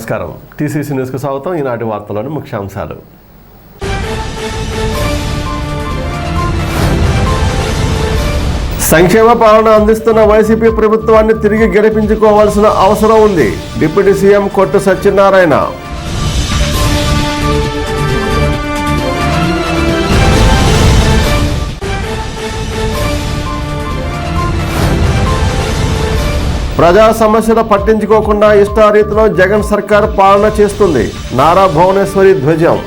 నమస్కారం. టీసీసీ న్యూస్కు స్వాగతం. ఈనాటి వార్తలోని ముఖ్యాంశాలు. సంక్షేమ పాలన అందిస్తున్న వైసీపీ ప్రభుత్వాన్ని తిరిగి గెలిపించుకోవాల్సిన అవసరం ఉంది. డిప్యూటీ సీఎం కొట్టు సత్యనారాయణ. ప్రజా సమస్యలు పట్టించుకోకుండా ఇష్టారీతిలో జగన్ సర్కార్ పాలన చేస్తుంది. నారా భువనేశ్వరి ధ్వజం.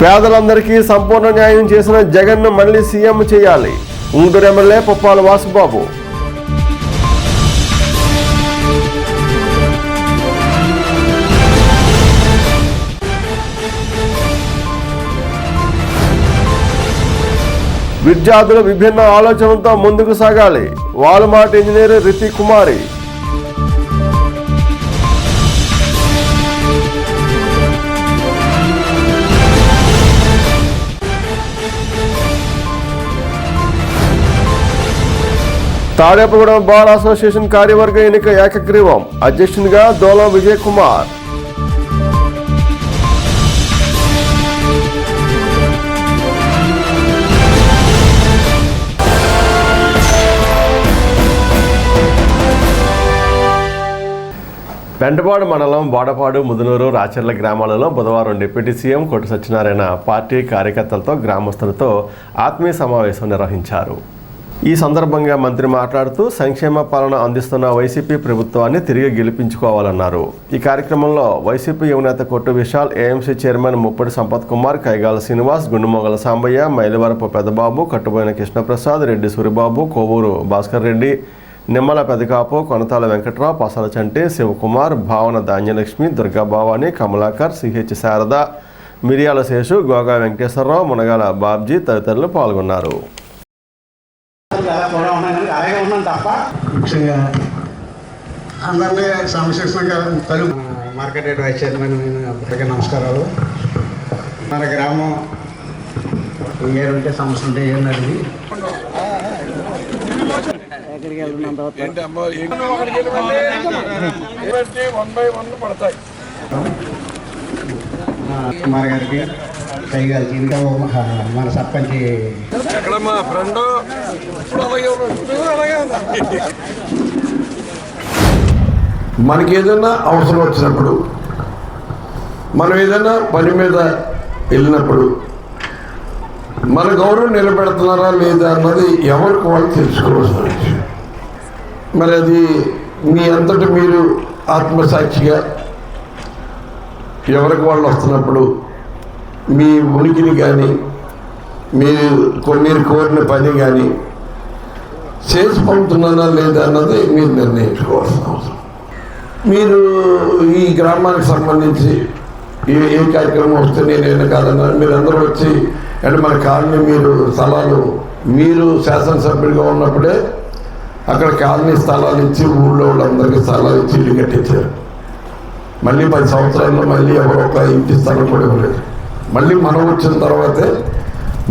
పేదలందరికీ సంపూర్ణ న్యాయం చేసిన జగన్ను మళ్లీ సీఎం చేయాలి. ఉంగుటూరు ఎమ్మెల్యే పుప్పాల వాసుబాబు. విద్యార్థులు విభిన్న ఆలోచనలతో ముందుకు సాగాలి. వాల్మార్ట్ ఇంజనీర్ రితి కుమారి. తాడేపగూడెం బార్ అసోసియేషన్ కార్యవర్గ ఎన్నిక ఏకగ్రీవం. అధ్యక్షునిగా దోలం విజయ్ కుమార్. పెంటపాడు మండలం బోడపాడు, ముదునూరు, రాచర్ల గ్రామాలలో బుధవారం డిప్యూటీ సీఎం కొట్టు సత్యనారాయణ పార్టీ కార్యకర్తలతో గ్రామస్తులతో ఆత్మీయ సమావేశం నిర్వహించారు. ఈ సందర్భంగా మంత్రి మాట్లాడుతూ సంక్షేమ పాలన అందిస్తున్న వైసీపీ ప్రభుత్వాన్ని తిరిగి గెలిపించుకోవాలన్నారు. ఈ కార్యక్రమంలో వైసీపీ యువనేత కొట్టు విశాల్, ఏఎంసీ చైర్మన్ ముప్పటి సంపత్ కుమార్, కైగాల శ్రీనివాస్, గుండుమొగల సాంబయ్య, మైలవరపు పెద్దబాబు, కట్టుబోయిన కృష్ణప్రసాద్, రెడ్డి సూరిబాబు, కోవూరు భాస్కర్ రెడ్డి, నిమ్మల పెదకాపు, కొనతాల వెంకట్రావు, పసల చంటి, శివకుమార్, భావన ధాన్యలక్ష్మి, దుర్గా భవాని, కమలాకర్, సిహెచ్ శారద, మిరియాల శేషు, గోగా వెంకటేశ్వరరావు, మునగాల బాబ్జీ తదితరులు పాల్గొన్నారు. మార్కెట్ రేట్ వైస్ చైర్మన్ అందరికీ నమస్కారాలు. మన గ్రామం ఏరుంటే సమస్య ఉంటే ఏమన్నది కుమార్ గారికి, కైగాలికి, ఇంకా మన సర్పంచ్ మనకి ఏదైనా అవసరం వచ్చినప్పుడు, మనం ఏదైనా పని మీద వెళ్ళినప్పుడు మన గౌరవం నిలబెడుతున్నారా లేదా అన్నది ఎవరికి వాళ్ళు తెలుసుకోవాల్సిన విషయం. మరి అది మీ అంతటి మీరు ఆత్మసాక్షిగా ఎవరికి వాళ్ళు వస్తున్నప్పుడు మీ ఉనికిని కానీ మీరు కోరిన పని కానీ చేసి పంపుతున్నారా లేదా అన్నది మీరు నిర్ణయించుకోవాల్సిన అవసరం. మీరు ఈ గ్రామానికి సంబంధించి ఏ కార్యక్రమం వస్తే నేనైనా కాదన్నారు, మీరందరూ వచ్చి అంటే మన కాలనీ స్థలాలు మీరు శాసనసభ్యుడిగా ఉన్నప్పుడే అక్కడ కాలనీ స్థలాలు ఇచ్చి ఊళ్ళో వాళ్ళందరికీ స్థలాలు ఇచ్చి ఇల్లు కట్టించారు. మళ్ళీ 10 సంవత్సరాల్లో మళ్ళీ ఎవరో ఒక ఇంటి స్థలం కూడా ఇవ్వలేదు. మళ్ళీ మనం వచ్చిన తర్వాతే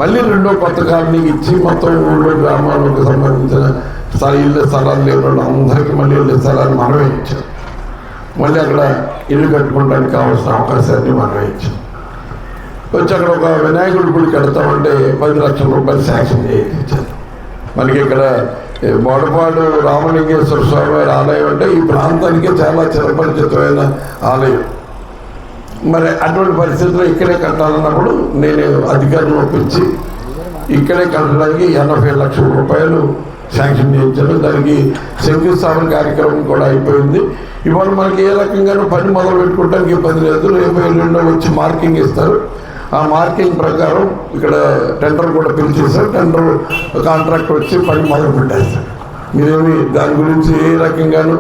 మళ్ళీ రెండో కొత్త కాలనీకి ఇచ్చి మొత్తం ఊళ్ళో గ్రామాలకు సంబంధించిన స్థలాలు లేని వాళ్ళు అందరికీ మళ్ళీ ఇళ్ళ స్థలాలు మనమే ఇచ్చాం. మళ్ళీ అక్కడ ఇల్లు కట్టుకోవడానికి కావాల్సిన అవకాశాన్ని మనమే ఇచ్చాం. వచ్చి అక్కడ ఒక వినాయకుడి గుడి కడతామంటే 10 లక్షల రూపాయలు శాంక్షన్ చేయించారు. మనకి ఇక్కడ బోడపాడు రామలింగేశ్వర స్వామి వారి ఆలయం అంటే ఈ ప్రాంతానికి చాలా చిరపరిచితమైన ఆలయం. మరి అటువంటి పరిస్థితుల్లో ఇక్కడే కట్టాలన్నప్పుడు నేను అధికారులను ఒప్పించి ఇక్కడే కట్టడానికి 80 లక్షల రూపాయలు శాంక్షన్ చేయించారు. దానికి శంకుస్థాపన కార్యక్రమం కూడా అయిపోయింది. ఇవాళ మనకి ఏ రకంగానూ పని మొదలు పెట్టుకోవడానికి ఇబ్బంది లేదు. రేపు ఎల్లుండో వచ్చి మార్కింగ్ ఇస్తారు. ఆ మార్కింగ్ ప్రకారం ఇక్కడ టెండర్ కూడా పిలిచేశారు. టెండర్ కాంట్రాక్ట్ వచ్చి పని మొదలు పెట్టేస్తారు. మీరేమి దాని గురించి ఏ రకంగానూ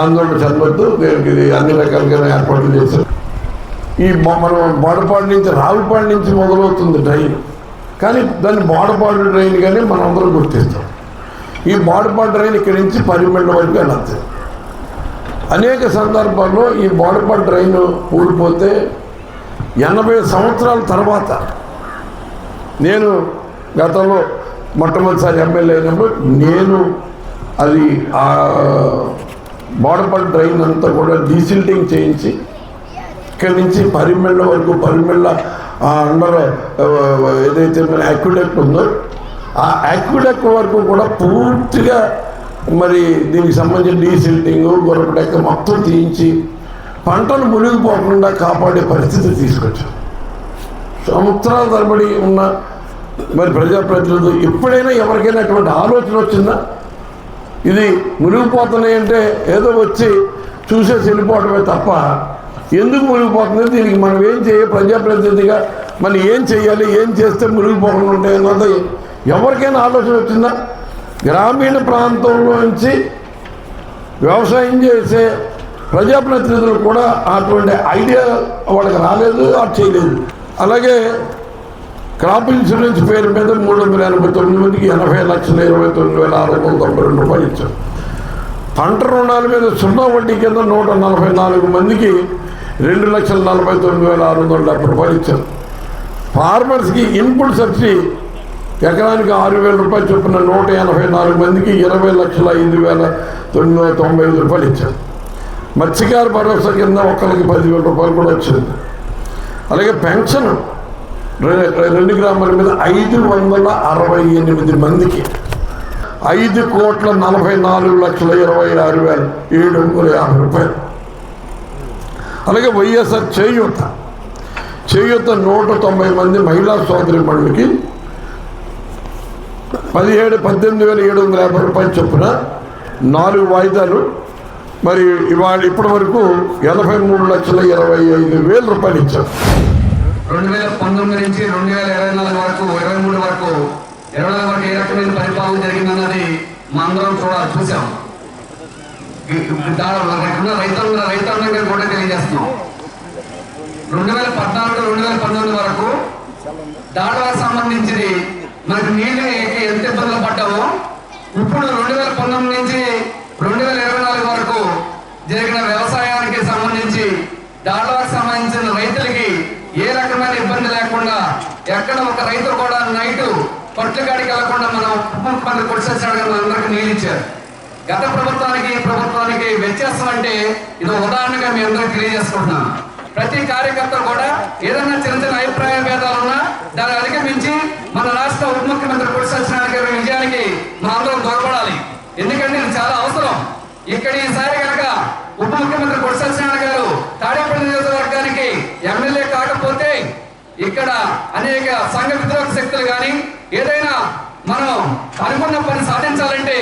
ఆందోళన చెందొద్దు. దీనికి ఇది అన్ని రకాలుగానే ఏర్పాట్లు చేశారు. ఈ మనం బోడపాడు నుంచి రావులపాడు నుంచి మొదలవుతుంది ట్రైన్, కానీ దాన్ని బోడపాడు ట్రైన్ కానీ మనం అందరం గుర్తిస్తాం. ఈ బోడపాడు ట్రైన్ ఇక్కడి నుంచి పరిమిళ్ళ వరకు వెళ్ళచ్చు. అనేక సందర్భాల్లో ఈ బోడపాడు ట్రైన్ ఊడిపోతే 80 సంవత్సరాల తర్వాత నేను గతంలో మొట్టమొదటిసారి ఎమ్మెల్యే అయినప్పుడు నేను అది బోడపల్లి డ్రైన్ అంతా కూడా డీసిల్టింగ్ చేయించి ఇక్కడి నుంచి పరిమెళ్ళ వరకు పరిమెళ్ళ అండర్ ఏదైతే మన అక్విడక్ట్ ఉందో ఆ అక్విడక్ట్ వరకు కూడా పూర్తిగా మరి దీనికి సంబంధించిన డీసిల్టింగ్ గొర్రెపడెక్క మొత్తం తీయించి పంటలు మునిగిపోకుండా కాపాడే పరిస్థితి తీసుకొచ్చాం. సంవత్సరాల తరబడి ఉన్న మరి ప్రజాప్రతినిధులు ఎప్పుడైనా ఎవరికైనా అటువంటి ఆలోచన వచ్చిందా? ఇది మునిగిపోతున్నాయంటే ఏదో వచ్చి చూసేసి వెళ్ళిపోవడమే తప్ప ఎందుకు మునిగిపోతుంది, దీనికి మనం ఏం చేయాలి, ప్రజాప్రతినిధిగా మనం ఏం చేయాలి, ఏం చేస్తే మునిగిపోకుండా ఉంటాయన్నది ఎవరికైనా ఆలోచన వచ్చిందా? గ్రామీణ ప్రాంతంలో నుంచి వ్యవసాయం చేసే ప్రజాప్రతినిధులు కూడా అటువంటి ఐడియా వాళ్ళకి రాలేదు, అది చేయలేదు. అలాగే క్రాప్ ఇన్సూరెన్స్ పేరు మీద 389 మందికి 80,29,692 రూపాయలు ఇచ్చారు. పంట రుణాల మీద 0 వడ్డీ కింద 144 మందికి 2,49,670 రూపాయలు ఇచ్చారు. ఫార్మర్స్కి ఇన్పుట్ సబ్సిడీ ఎకరానికి 6,000 రూపాయలు చొప్పున 184 మందికి 20,05,995 రూపాయలు ఇచ్చారు. మత్స్యకార భరోసా కింద ఒక్కరికి 10,000 రూపాయలు కూడా వచ్చింది. అలాగే పెన్షన్ 2 గ్రామాల మీద 568 మందికి 5,44,26,750 రూపాయలు. అలాగే వైఎస్ఆర్ చేయూత 190 మంది మహిళా సోదరి మండలికి 18,750 రూపాయలు చొప్పున 4 వాయిదాలు మరి ఇప్పటి వరకు 83,25,000 రూపాయలు ఇచ్చారు. 2019 నుంచి 2024 వరకు 23 వరకు 24 వరకు ఏ రకమైన పరిపాలన జరిగిందన్నది మా అందరం చూసాం. రైతాంగం కూడా తెలియజేస్తున్నాం. 2014 2019 వరకు దాడులకు సంబంధించి మనకు నీళ్ళు ఎంత ఇబ్బందులు పడ్డామో ఇప్పుడు 2019 నుంచి 2024 వరకు జరిగిన వ్యవసాయానికి సంబంధించి దాడులకు సంబంధించిన రైతులకి ఏ రకమైన ఇబ్బంది లేకుండా ఎక్కడ ఒక రైతు కూడా నైటు పట్టుగాడికి వెళ్లకుండా మనం ముఖ్యమంత్రి కొట్టేసాడు అందరికీ నీళ్ళు ఇచ్చారు. గత ప్రభుత్వానికి ఈ ప్రభుత్వానికి వ్యత్యాసం అంటే ఇది ఉదాహరణగా మీ అందరికీ తెలియజేసుకుంటున్నాను. ప్రతి కార్యకర్త కూడా ఏదైనా చిన్న చిన్న అభిప్రాయ భేదాలున్నా దాన్ని అధిగమించి మన రాష్ట్ర ఉప ముఖ్యమంత్రి కొట్టి సత్యనారాయణ గారి విజయానికి మన అందరం తోడ్పడాలి. ఎందుకంటే ఇది చాలా అవసరం. ఇక్కడ ఈసారి కనుక ఉప ముఖ్యమంత్రి కొట్టి సత్యనారాయణ గారు తాడేపల్లి నియోజకవర్గానికి ఎమ్మెల్యే కాకపోతే ఇక్కడ అనేక సంఘ విద్రోహ శక్తులు కానీ ఏదైనా మనం అనుకున్న పని సాధించాలంటే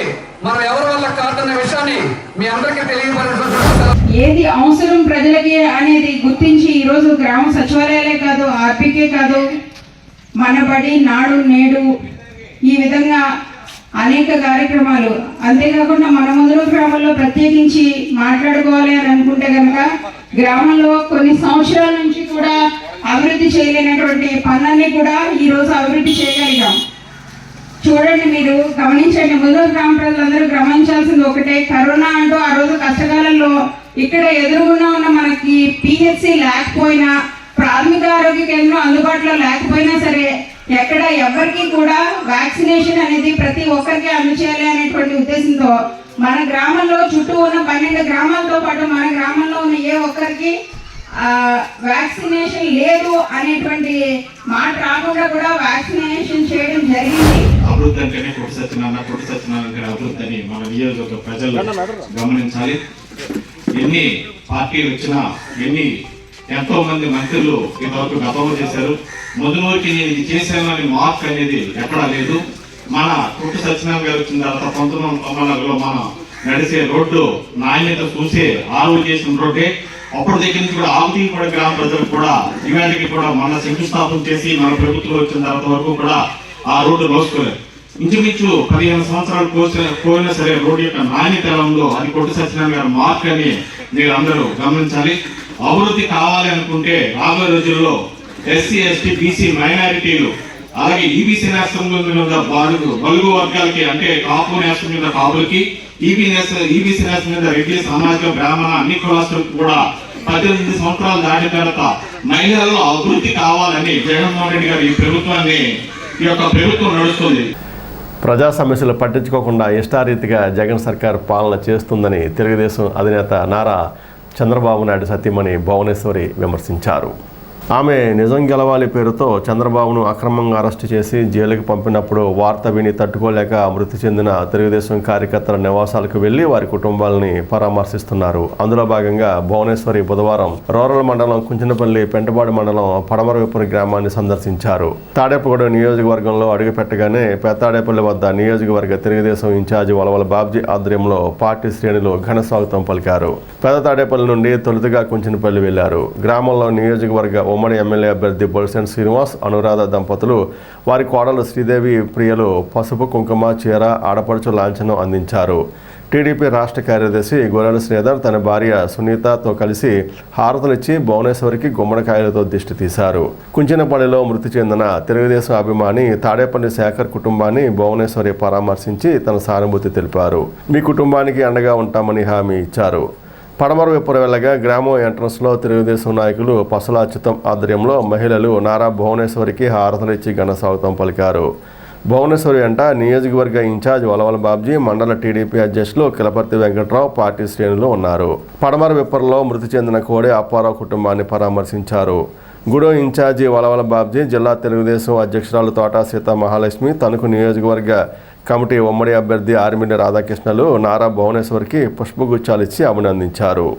మనం ఎవరి వల్ల కాదన్న విషయాన్ని మీ అందరికీ తెలియపరచుకుంటున్నాం. ఏది అవసరం ప్రజలకి అనేది గుర్తించి ఈరోజు గ్రామ సచివాలయాలే కాదు, ఆర్పీకే కాదు, మన బడి నాడు నేడు ఈ విధంగా అనేక కార్యక్రమాలు. అంతేకాకుండా మన మొదలు గ్రామంలో ప్రత్యేకించి మాట్లాడుకోవాలి అని అనుకుంటే కనుక గ్రామంలో కొన్ని సంవత్సరాల నుంచి కూడా అభివృద్ధి చేయలేనటువంటి పనులన్నీ కూడా ఈరోజు అభివృద్ధి చేయగలిగాం. చూడండి, మీరు గమనించండి, ముదూరు గ్రామ ప్రజలందరూ గమనించాల్సింది ఒకటే, కరోనా అంటూ ఆ రోజు కష్టకాలంలో ఇక్కడ ఎదురుగున్నా ఉన్న మనకి పిహెచ్సి లేకపోయినా, ప్రాథమిక ఆరోగ్య కేంద్రం అందుబాటులో లేకపోయినా సరే ఎక్కడ ఎవరికి కూడా వ్యాక్సినేషన్ అనేది ప్రతి ఒక్కరికి అందచేయాలి అనేటువంటి ఉద్దేశంతో మన గ్రామంలో చుట్టూ ఉన్న 12 గ్రామాలతో పాటు మన గ్రామంలో ఉన్న ఏ ఒక్కరికి వ్యాక్సినేషన్ లేదు అనేటువంటి మాట రాకుండా కూడా వ్యాక్సినేషన్ చేయడం జరిగింది. అభివృద్ధి అంటేనే కొట్టి సత్యనారాయణ గారి అభివృద్ధి అని మన నియోజకవర్గ ప్రజలు గమనించాలి. ఎన్ని పార్టీలు వచ్చినా ఎంతో మంది మంత్రులు ఇంతవరకు గతంలో చేశారు. ముదునూరుకి నేను ఇది చేశానని మార్క్ అనేది ఎక్కడా లేదు. మన కొట్టి సత్యనారాయణ గారు వచ్చిన తర్వాత 1994లో మన నడిసే రోడ్డు నాణ్యత చూసే ఆరువు చేసిన రోడ్డే. అప్పటి దగ్గర నుంచి కూడా ఆవుతీపూడి గ్రామ ప్రజలకు కూడా ఇవాటికి కూడా మన శంకుస్థాపన చేసి మన ప్రభుత్వం వచ్చిన తర్వాత వరకు కూడా ఆ రోడ్డు రోజుకోలేదు. ఇంచుమించు 15 సంవత్సరాలు పోయినా సరే రోడ్డు యొక్క నాణ్యత ఎలా ఉందో అది కొట్టి సత్యనారాయణ గారు మార్క్ అని మీరు అందరూ గమనించాలి. అభివృద్ధి కావాలి అనుకుంటే రాబోయే రోజుల్లో ఎస్సీ ఎస్టీ బీసీ మైనారిటీలు అలాగే ఈబీసీ నేస్తం మీద బలుగు వర్గాలకి అంటే కాపు నేస్తం మీద కాపులకి ఈబీసీ నేస్తం మీద రెడ్డి సామాజిక బ్రాహ్మణ అన్ని కులాస్తులకు కూడా 18 సంవత్సరాలు దాటిన తర్వాత మహిళల్లో అభివృద్ధి కావాలని జగన్మోహన్ రెడ్డి గారు ఈ ప్రభుత్వాన్ని ఈ యొక్క ప్రభుత్వం నడుస్తుంది. ప్రజా సమస్యలు పట్టించుకోకుండా ఇష్టారీతిగా జగన్ సర్కార్ పాలన చేస్తుందని తెలుగుదేశం అధినేత నారా చంద్రబాబు నాయుడు సతీమణి భువనేశ్వరి విమర్శించారు. ఆమె నిజం గెలవాలి పేరుతో చంద్రబాబును అక్రమంగా అరెస్టు చేసి జైలుకి పంపినప్పుడు వార్త విని తట్టుకోలేక మృతి చెందిన తెలుగుదేశం కార్యకర్తల నివాసాలకు వెళ్లి వారి కుటుంబాలని పరామర్శిస్తున్నారు. అందులో భాగంగా భువనేశ్వరి బుధవారం రూరల్ మండలం కుంచినపల్లి పెంటపాడు మండలం పడమరవిపురం గ్రామాన్ని సందర్శించారు. తాడేపగూడ నియోజకవర్గంలో అడుగుపెట్టగానే పెత్తాడేపల్లి వద్ద నియోజకవర్గ తెలుగుదేశం ఇన్ఛార్జి వలవల బాబ్జీ ఆధ్వర్యంలో పార్టీ శ్రేణులు ఘన స్వాగతం పలికారు. పెద్ద తాడేపల్లి నుండి తొలుతగా కుంచినపల్లి వెళ్లారు. గ్రామంలో నియోజకవర్గ ఉమ్మడి ఎమ్మెల్యే అభ్యర్థి బొలిశెట్టి శ్రీనివాస్, అనురాధ దంపతులు వారి కోడలు శ్రీదేవి ప్రియలు పసుపు కుంకుమ చీర ఆడపడుచు లాంఛనం అందించారు. టీడీపీ రాష్ట్ర కార్యదర్శి గొర్రెల శ్రీధర్ తన భార్య సునీతతో కలిసి హారతులిచ్చి భువనేశ్వరికి గుమ్మడికాయలతో దిష్టి తీశారు. కుంచినపల్లిలో మృతి చెందిన తెలుగుదేశం అభిమాని తాడేపల్లి శేఖర్ కుటుంబాన్ని భువనేశ్వరి పరామర్శించి తన సానుభూతి తెలిపారు. మీ కుటుంబానికి అండగా ఉంటామని హామీ ఇచ్చారు. పడమరవిపురం వెళ్ళగా గ్రామం ఎంట్రన్స్లో తెలుగుదేశం నాయకులు పసల అచ్యుతం ఆధ్వర్యంలో మహిళలు నారా భువనేశ్వరికి హారతులిచ్చి ఘన స్వాగతం పలికారు. భువనేశ్వరి అంట నియోజకవర్గ ఇన్ఛార్జ్ వలవల బాబ్జీ, మండల టీడీపీ అధ్యక్షులు కిలపర్తి వెంకట్రావు పపార్టీ శ్రేణులు ఉన్నారు. పడమరవిపురంలో మృతి చెందిన కోడే అప్పారావు కుటుంబాన్ని పరామర్శించారు. గూడెం ఇన్ఛార్జి వలవల బాబ్జీ, జిల్లా తెలుగుదేశం అధ్యక్షురాలు తోట సీతా మహాలక్ష్మి, తణుకు నియోజకవర్గ కమిటీ ఉమ్మడి అభ్యర్థి ఆర్మిడి రాధాకృష్ణలు నారా భువనేశ్వరికి పుష్పగుచ్చాలిచ్చి అభినందించారు.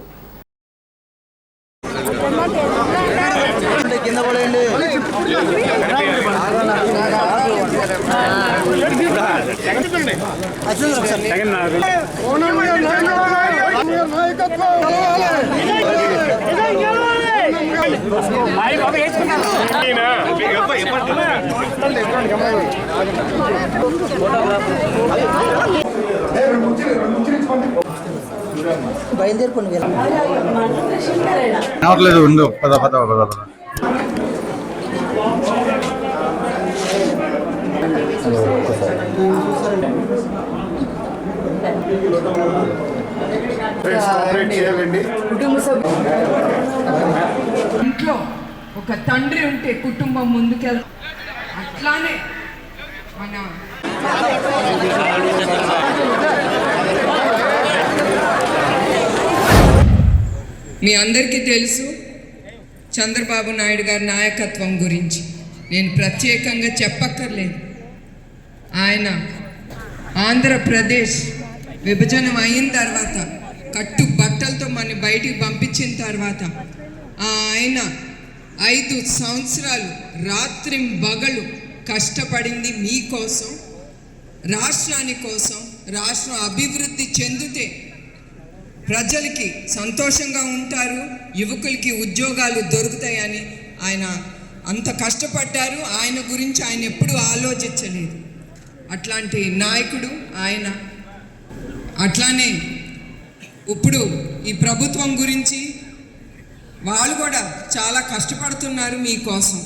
బయలుదేరుకుని ఉండు పద పద పద పద. ఇంట్లో ఒక తండ్రి ఉంటే కుటుంబం ముందుకెళ్ అట్లానే మన మీ అందరికీ తెలుసు చంద్రబాబు నాయుడు గారి నాయకత్వం గురించి నేను ప్రత్యేకంగా చెప్పక్కర్లేదు. ఆయన ఆంధ్రప్రదేశ్ విభజన అయిన తర్వాత కట్టు బట్టలతో మన బయటికి పంపించిన తర్వాత ఆయన 5 సంవత్సరాలు రాత్రింబగళ్ళు కష్టపడింది మీకోసం, రాష్ట్రాని కోసం. రాష్ట్రం అభివృద్ధి చెందితే ప్రజలకి సంతోషంగా ఉంటారు, యువకులకి ఉద్యోగాలు దొరుకుతాయని ఆయన అంత కష్టపడ్డారు. ఆయన గురించి ఆయన ఎప్పుడూ ఆలోచించలేదు. అట్లాంటి నాయకుడు ఆయన. అట్లానే ఇప్పుడు ఈ ప్రభుత్వం గురించి వాళ్ళు కూడా చాలా కష్టపడుతున్నారు మీకోసం.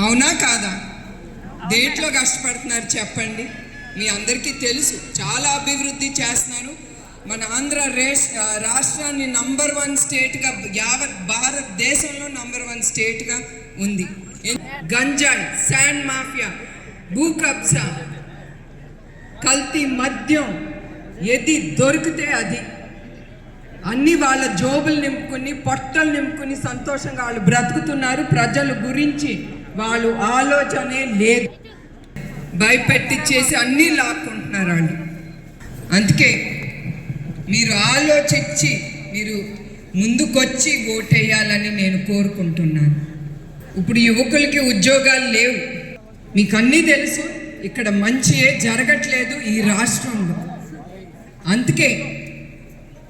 అవునా కాదా? దేంట్లో కష్టపడుతున్నారు చెప్పండి. మీ అందరికీ తెలుసు. చాలా అభివృద్ధి చేస్తున్నారు. మన ఆంధ్ర రాష్ట్రాన్ని నంబర్ 1 స్టేట్గా, యావత్ భారతదేశంలో నంబర్ 1 స్టేట్గా ఉంది. గంజాయి, శాండ్ మాఫియా, భూ కబ్జా, కల్తీ మద్యం ఏది దొరికితే అది అన్ని వాళ్ళ జోబులు నింపుకుని, పొట్టలు నింపుకుని సంతోషంగా వాళ్ళు బ్రతుకుతున్నారు. ప్రజల గురించి వాళ్ళు ఆలోచనే లేదు. భయపెట్టించేసి అన్నీ లాక్కుంటున్నారు వాళ్ళు. అందుకే మీరు ఆలోచించి మీరు ముందుకొచ్చి ఓటేయాలని నేను కోరుకుంటున్నాను. ఇప్పుడు యువకులకి ఉద్యోగాలు లేవు, మీకు అన్నీ తెలుసు. ఇక్కడ మంచియే జరగట్లేదు ఈ రాష్ట్రంలో. అందుకే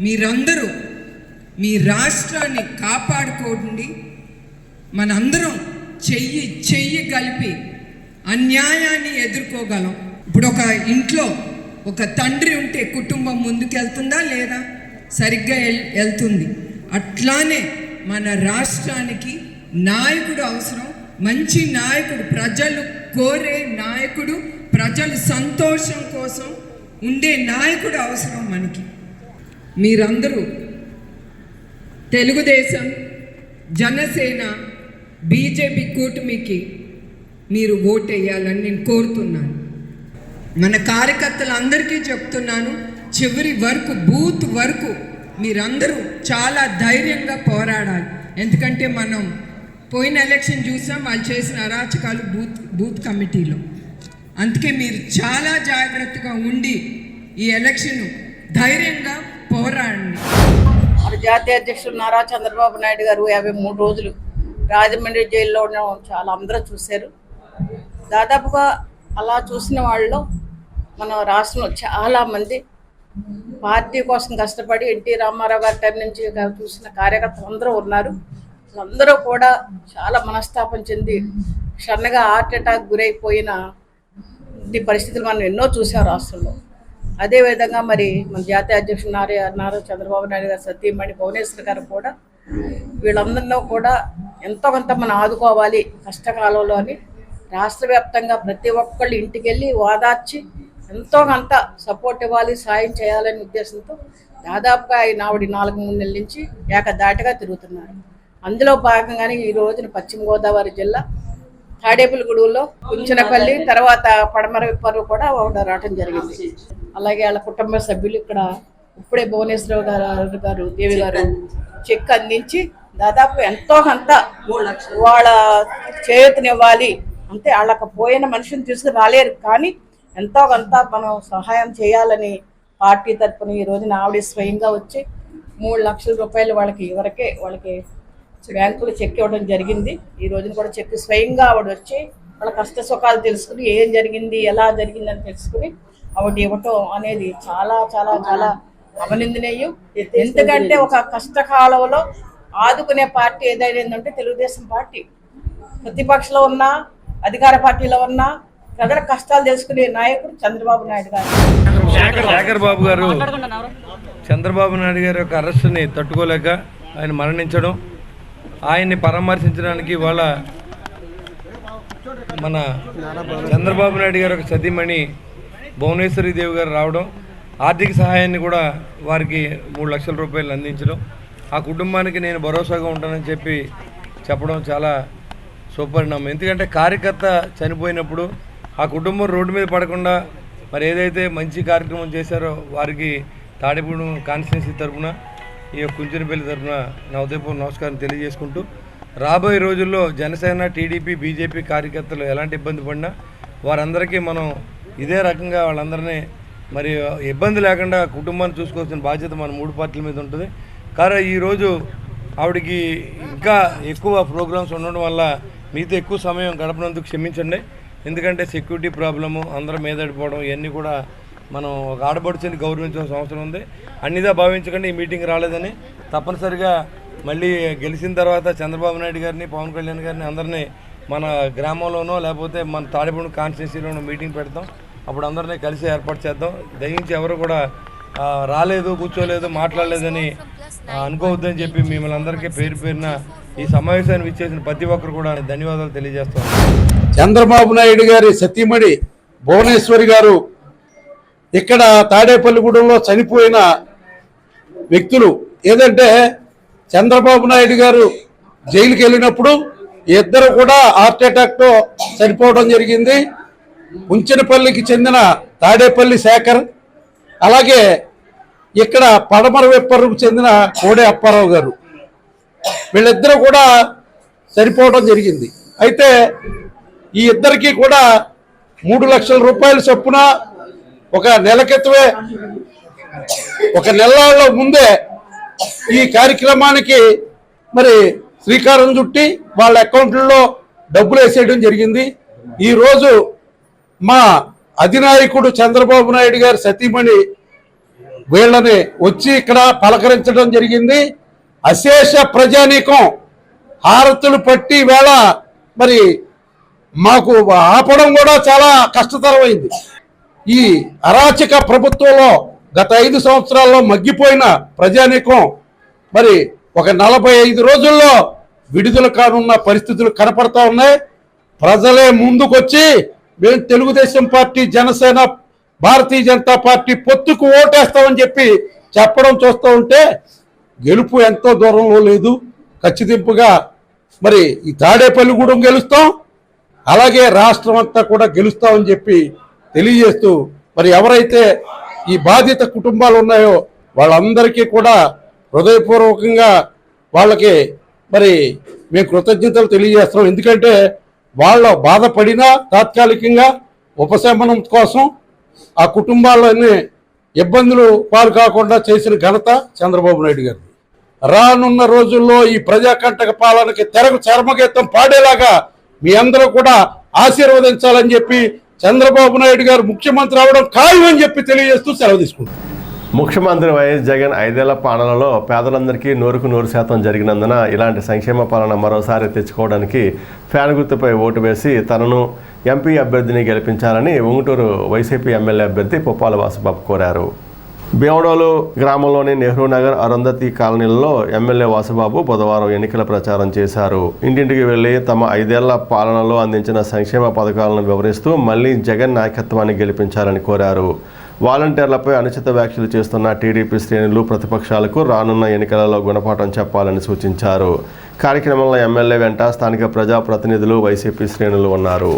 మీరందరూ మీ రాష్ట్రాన్ని కాపాడుకోండి. మనందరం చెయ్యి కలిపి అన్యాయాన్ని ఎదుర్కోగలం. ఇప్పుడు ఒక ఇంట్లో ఒక తండ్రి ఉంటే కుటుంబం ముందుకెళ్తుందా లేదా? సరిగ్గా వెళ్తుంది. అట్లానే మన రాష్ట్రానికి నాయకుడు అవసరం. మంచి నాయకుడు, ప్రజలు కోరే నాయకుడు, ప్రజల సంతోషం కోసం ఉండే నాయకుడు అవసరం మనకి. మీరందరూ తెలుగుదేశం, జనసేన, బీజేపీ కూటమికి మీరు ఓటు వేయాలని నేను కోరుతున్నాను. మన కార్యకర్తలందరికీ చెప్తున్నాను, చివరి వరకు బూత్ వరకు మీరందరూ చాలా ధైర్యంగా పోరాడాలి. ఎందుకంటే మనం పోయిన ఎలక్షన్ చూసాం, వాళ్ళు చేసిన అరాచకాలు బూత్ కమిటీలో. అందుకే మీరు చాలా జాగ్రత్తగా ఉండి ఈ ఎలక్షన్ ధైర్యంగా పోరాడండి. మన జాతీయ అధ్యక్షుడు నారా చంద్రబాబు నాయుడు గారు 53 రోజులు రాజమండ్రి జైల్లో ఉండడం చాలా అందరూ చూశారు. దాదాపుగా అలా చూసిన వాళ్ళలో మన రాష్ట్రంలో చాలామంది పార్టీ కోసం కష్టపడి ఎన్టీ రామారావు గారి టైం నుంచి చూసిన కార్యకర్తలు అందరూ ఉన్నారు. అందరూ కూడా చాలా మనస్తాపం చెంది క్షణంగా హార్ట్ అటాక్ గురైపోయిన ఈ పరిస్థితులు మనం ఎన్నో చూసాం రాష్ట్రంలో. అదేవిధంగా మరి మన జాతీయ అధ్యక్షుడు నారా చంద్రబాబు నాయుడు గారు సతీమణి భువనేశ్వర్ గారు కూడా వీళ్ళందరిలో కూడా ఎంతో కొంత మనం ఆదుకోవాలి కష్టకాలంలో అని రాష్ట్ర వ్యాప్తంగా ప్రతి ఒక్కళ్ళు ఇంటికి వెళ్ళి ఓదార్చి ఎంతో కొంత సపోర్ట్ ఇవ్వాలి, సాయం చేయాలనే ఉద్దేశంతో దాదాపుగా ఆయన ఆవిడ 4-3 నెలల నుంచి ఏకదాటిగా తిరుగుతున్నారు. అందులో భాగంగానే ఈ రోజున పశ్చిమ గోదావరి జిల్లా తాడేపల్లిగూడెంలో కుంచనపల్లి తర్వాత పడమర విప్పరు కూడా రావడం జరిగింది. అలాగే వాళ్ళ కుటుంబ సభ్యులు ఇక్కడ ఇప్పుడే భువనేశ్వర గారు దేవి గారు చెక్ అందించి దాదాపు ఎంతో కొంత వాళ్ళ చేయూతనివ్వాలి. అంటే వాళ్ళకి పోయిన మనిషిని తీసుకుని రాలేరు, కానీ ఎంతో కొంత మనం సహాయం చేయాలని పార్టీ తరఫున ఈ రోజున ఆవిడ స్వయంగా వచ్చి 3 లక్షల రూపాయలు వాళ్ళకి బ్యాంకులో చెక్ ఇవ్వడం జరిగింది. ఈ రోజున కూడా చెక్ స్వయంగా ఆవిడ వచ్చి వాళ్ళ కష్ట సుఖాలు తెలుసుకుని ఏం జరిగింది, ఎలా జరిగిందని తెలుసుకుని ఆవిడ ఇవ్వటం అనేది చాలా చాలా చాలా అభినందనీయం. ఎందుకంటే ఒక కష్టకాలంలో ఆదుకునే పార్టీ ఏదైనా ఏంటంటే తెలుగుదేశం పార్టీ. ప్రతిపక్షంలో ఉన్నా అధికార పార్టీలో ఉన్నా ప్రజల కష్టాలు తెలుసుకునే నాయకుడు చంద్రబాబు నాయుడు గారు. చంద్రబాబు నాయుడు గారి యొక్క అరెస్టుని తట్టుకోలేక ఆయన మరణించడం, ఆయన్ని పరామర్శించడానికి వాళ్ళ మన చంద్రబాబు నాయుడు గారి యొక్క సతీమణి భువనేశ్వరి దేవి గారు రావడం, ఆర్థిక సహాయాన్ని కూడా వారికి 3 లక్షల రూపాయలు అందించడం, ఆ కుటుంబానికి నేను భరోసాగా ఉంటానని చెప్పడం చాలా సుపరిణామం. ఎందుకంటే కార్యకర్త చనిపోయినప్పుడు ఆ కుటుంబం రోడ్డు మీద పడకుండా మరి ఏదైతే మంచి కార్యక్రమం చేశారో వారికి తాడేపూడి కాన్స్టిట్యున్సీ తరఫున ఈ కుంచెనపల్లి తరఫున నా ఉదయపూర్వ నమస్కారం తెలియజేసుకుంటూ, రాబోయే రోజుల్లో జనసేన, టీడీపీ, బీజేపీ కార్యకర్తలు ఎలాంటి ఇబ్బంది పడినా వారందరికీ మనం ఇదే రకంగా వాళ్ళందరినీ మరి ఇబ్బంది లేకుండా కుటుంబాన్ని చూసుకోవాల్సిన బాధ్యత మన 3 పార్టీల మీద ఉంటుంది. కానీ ఈరోజు ఆవిడకి ఇంకా ఎక్కువ ప్రోగ్రామ్స్ ఉండడం వల్ల మీతో ఎక్కువ సమయం గడపనందుకు క్షమించండి. ఎందుకంటే సెక్యూరిటీ ప్రాబ్లము, అందరం మీదడిపోవడం, ఇవన్నీ కూడా మనం ఒక ఆడపడుచుని గౌరవించాల్సిన అవసరం ఉంది. అన్నిదా భావించకండి ఈ మీటింగ్ రాలేదని. తప్పనిసరిగా మళ్ళీ గెలిచిన తర్వాత చంద్రబాబు నాయుడు గారిని, పవన్ కళ్యాణ్ గారిని అందరినీ మన గ్రామంలోనో లేకపోతే మన తాడేపూడి కాన్స్టిట్యున్సీలోనో మీటింగ్ పెడతాం. అప్పుడు అందరినీ కలిసి ఏర్పాటు చేద్దాం. దయించి ఎవరు కూడా రాలేదు, కూర్చోలేదు, మాట్లాడలేదని అనుకోవద్దని చెప్పి మిమ్మల్ని అందరికీ పేరు పేరున ఈ సమావేశాన్ని ఇచ్చేసిన ప్రతి ఒక్కరు కూడా ధన్యవాదాలు తెలియజేస్తాం. చంద్రబాబు నాయుడు గారి సతీమణి భువనేశ్వరి గారు ఇక్కడ తాడేపల్లిగూడెంలో చనిపోయిన వ్యక్తులు. ఏదంటే చంద్రబాబు నాయుడు గారు జైలుకి వెళ్ళినప్పుడు ఇద్దరు కూడా హార్ట్ అటాక్తో చనిపోవడం జరిగింది. కుంచెనపల్లికి చెందిన తాడేపల్లి శేఖర్, అలాగే ఇక్కడ పడమర విప్పరుకు చెందిన కోడే అప్పారావు గారు, వీళ్ళిద్దరూ కూడా చనిపోవడం జరిగింది. అయితే ఈ ఇద్దరికి కూడా 3 లక్షల రూపాయల చొప్పున ఒక నెల క్రితమే, ఒక నెలల ముందే ఈ కార్యక్రమానికి మరి శ్రీకారం చుట్టి వాళ్ళ అకౌంట్లలో డబ్బులు వేసేయడం జరిగింది. ఈరోజు మా అధినాయకుడు చంద్రబాబు నాయుడు గారి సతీమణి వీళ్ళని వచ్చి ఇక్కడ పలకరించడం జరిగింది. అశేష ప్రజానీకం హారతులు పట్టి వేళ మరి మాకు ఆపడం కూడా చాలా కష్టతరమైంది. ఈ అరాచక ప్రభుత్వంలో గత 5 సంవత్సరాల్లో మగ్గిపోయిన ప్రజానీకం మరి ఒక 45 రోజుల్లో విడుదల కానున్న పరిస్థితులు కనపడతా ఉన్నాయి. ప్రజలే ముందుకొచ్చి మేము తెలుగుదేశం పార్టీ, జనసేన, భారతీయ జనతా పార్టీ పొత్తుకు ఓటేస్తామని చెప్పడం చూస్తూ ఉంటే గెలుపు ఎంతో దూరంలో లేదు. ఖచ్చితంగా మరి ఈ తాడేపల్లిగూడెం గెలుస్తాం, అలాగే రాష్ట్రం అంతా కూడా గెలుస్తామని చెప్పి తెలియజేస్తూ, మరి ఎవరైతే ఈ బాధిత కుటుంబాలు ఉన్నాయో వాళ్ళందరికీ కూడా హృదయపూర్వకంగా వాళ్ళకి మరి మేము కృతజ్ఞతలు తెలియజేస్తున్నాం. ఎందుకంటే వాళ్ళు బాధపడినా తాత్కాలికంగా ఉపశమనం కోసం ఆ కుటుంబాలని ఇబ్బందులు పాలు కాకుండా చేసిన ఘనత చంద్రబాబు నాయుడు గారు. రానున్న రోజుల్లో ఈ ప్రజాకంటక పాలనకి తెరకు చర్మగీతం పాడేలాగా మీ అందరూ కూడా ఆశీర్వదించాలని చెప్పి చంద్రబాబు నాయుడు గారు ముఖ్యమంత్రి అవడం ఖాయం అని చెప్పి తెలియజేస్తూ సెలవు తీసుకుంటారు. ముఖ్యమంత్రి వైఎస్ జగన్ 5 ఏళ్ల పాలనలో పేదలందరికీ 100% జరిగినందున ఇలాంటి సంక్షేమ పాలన మరోసారి తెచ్చుకోవడానికి ఫ్యాన్ గుర్తుపై ఓటు వేసి తనను ఎంపీ అభ్యర్థిని గెలిపించాలని ఉంగుటూరు వైసీపీ ఎమ్మెల్యే అభ్యర్థి పుప్పాల వాసుబాబు కోరారు. బేవడోలు గ్రామంలోని నెహ్రూ నగర్ అరుంధతి కాలనీలలో ఎమ్మెల్యే వాసుబాబు బుధవారం ఎన్నికల ప్రచారం చేశారు. ఇంటింటికి వెళ్లి తమ 5 ఏళ్ల పాలనలో అందించిన సంక్షేమ పథకాలను వివరిస్తూ మళ్లీ జగన్ నాయకత్వాన్ని గెలిపించాలని కోరారు. వాలంటీర్లపై అనుచిత వ్యాఖ్యలు చేస్తున్న టీడీపీ శ్రేణులు ప్రతిపక్షాలకు రానున్న ఎన్నికలలో గుణపాఠం చెప్పాలని సూచించారు. కార్యక్రమంలో ఎమ్మెల్యే వెంట స్థానిక ప్రజాప్రతినిధులు, వైసీపీ శ్రేణులు ఉన్నారు.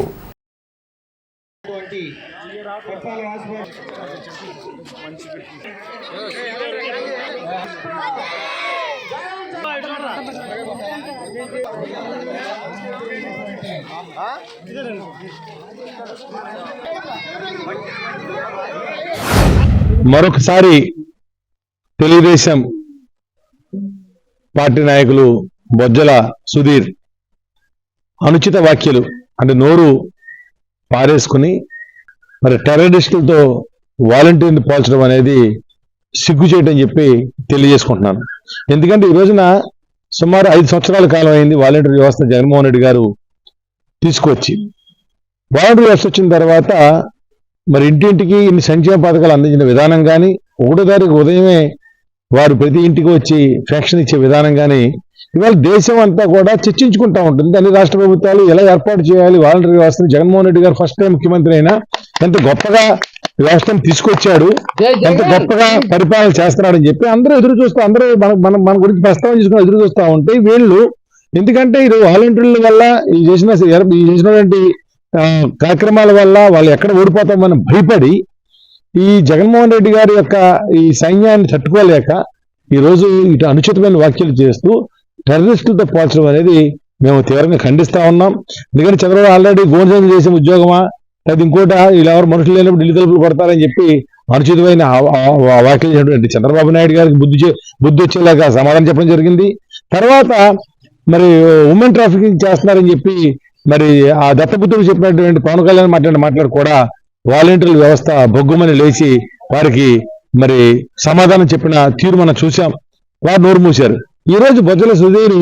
మరొకసారి తెలుగుదేశం పార్టీ నాయకులు బొజ్జల సుధీర్ అనుచిత వ్యాఖ్యలు అంటే నోరు పారేసుకుని మరి టెర్రరిస్టులతో వాలంటీర్ని పోల్చడం అనేది సిగ్గు చేయటం చెప్పి తెలియజేసుకుంటున్నాను. ఎందుకంటే ఈ రోజున సుమారు 5 సంవత్సరాల కాలం అయింది వాలంటీర్ వ్యవస్థ జగన్మోహన్ రెడ్డి గారు తీసుకొచ్చి. వాలంటీర్ వ్యవస్థ వచ్చిన తర్వాత మరి ఇంటింటికి ఇన్ని సంక్షేమ పథకాలు అందించిన విధానం కానీ, 1వ తారీఖు ఉదయమే వారు ప్రతి ఇంటికి వచ్చి ఫ్యాక్షన్ ఇచ్చే విధానం కానీ ఇవాళ దేశం అంతా కూడా చర్చించుకుంటా ఉంటుంది. అన్ని రాష్ట్ర ప్రభుత్వాలు ఎలా ఏర్పాటు చేయాలి వాలంటీర్ వ్యవస్థను. జగన్మోహన్ రెడ్డి గారు ఫస్ట్ టైం ముఖ్యమంత్రి అయినా ఎంత గొప్పగా వ్యవస్థను తీసుకొచ్చాడు, ఎంత గొప్పగా పరిపాలన చేస్తున్నాడని చెప్పి అందరూ ఎదురు చూస్తూ, అందరూ మన గురించి ప్రస్తావన చేసుకుని ఎదురు చూస్తూ ఉంటే వీళ్ళు ఎందుకంటే ఇది వాలంటీర్ల వల్ల ఈ చేసినటువంటి కార్యక్రమాల వల్ల వాళ్ళు ఎక్కడ ఓడిపోతామని భయపడి ఈ జగన్మోహన్ రెడ్డి గారి యొక్క ఈ సైన్యాన్ని తట్టుకోలేక ఈరోజు ఇటు అనుచితమైన వ్యాఖ్యలు చేస్తూ టెర్రరిస్టులతో పోల్చడం అనేది మేము తీవ్రంగా ఖండిస్తా ఉన్నాం. ఎందుకంటే చంద్రబాబు ఆల్రెడీ గోన్సంగ్ చేసే ఉద్యోగమా లేదా ఇంకోట వీళ్ళు ఎవరు మనుషులు లేనప్పుడు ఢిల్లీ తలుపులు కొడతారని చెప్పి అనుచితమైన వ్యాఖ్యలు చేసినటువంటి చంద్రబాబు నాయుడు గారికి బుద్ధి వచ్చేలాగా సమాధానం చెప్పడం జరిగింది. తర్వాత మరి ఉమెన్ ట్రాఫికింగ్ చేస్తున్నారని చెప్పి మరి ఆ దత్తపుత్రుడు చెప్పినటువంటి పవన్ కళ్యాణ్ మాట్లాడు కూడా వాలంటీర్ల వ్యవస్థ బొగ్గుమని లేచి వారికి మరి సమాధానం చెప్పిన తీరు మనం చూసాం. వారు నోరు మూశారు. ఈ రోజు బొజ్జల సుధీర్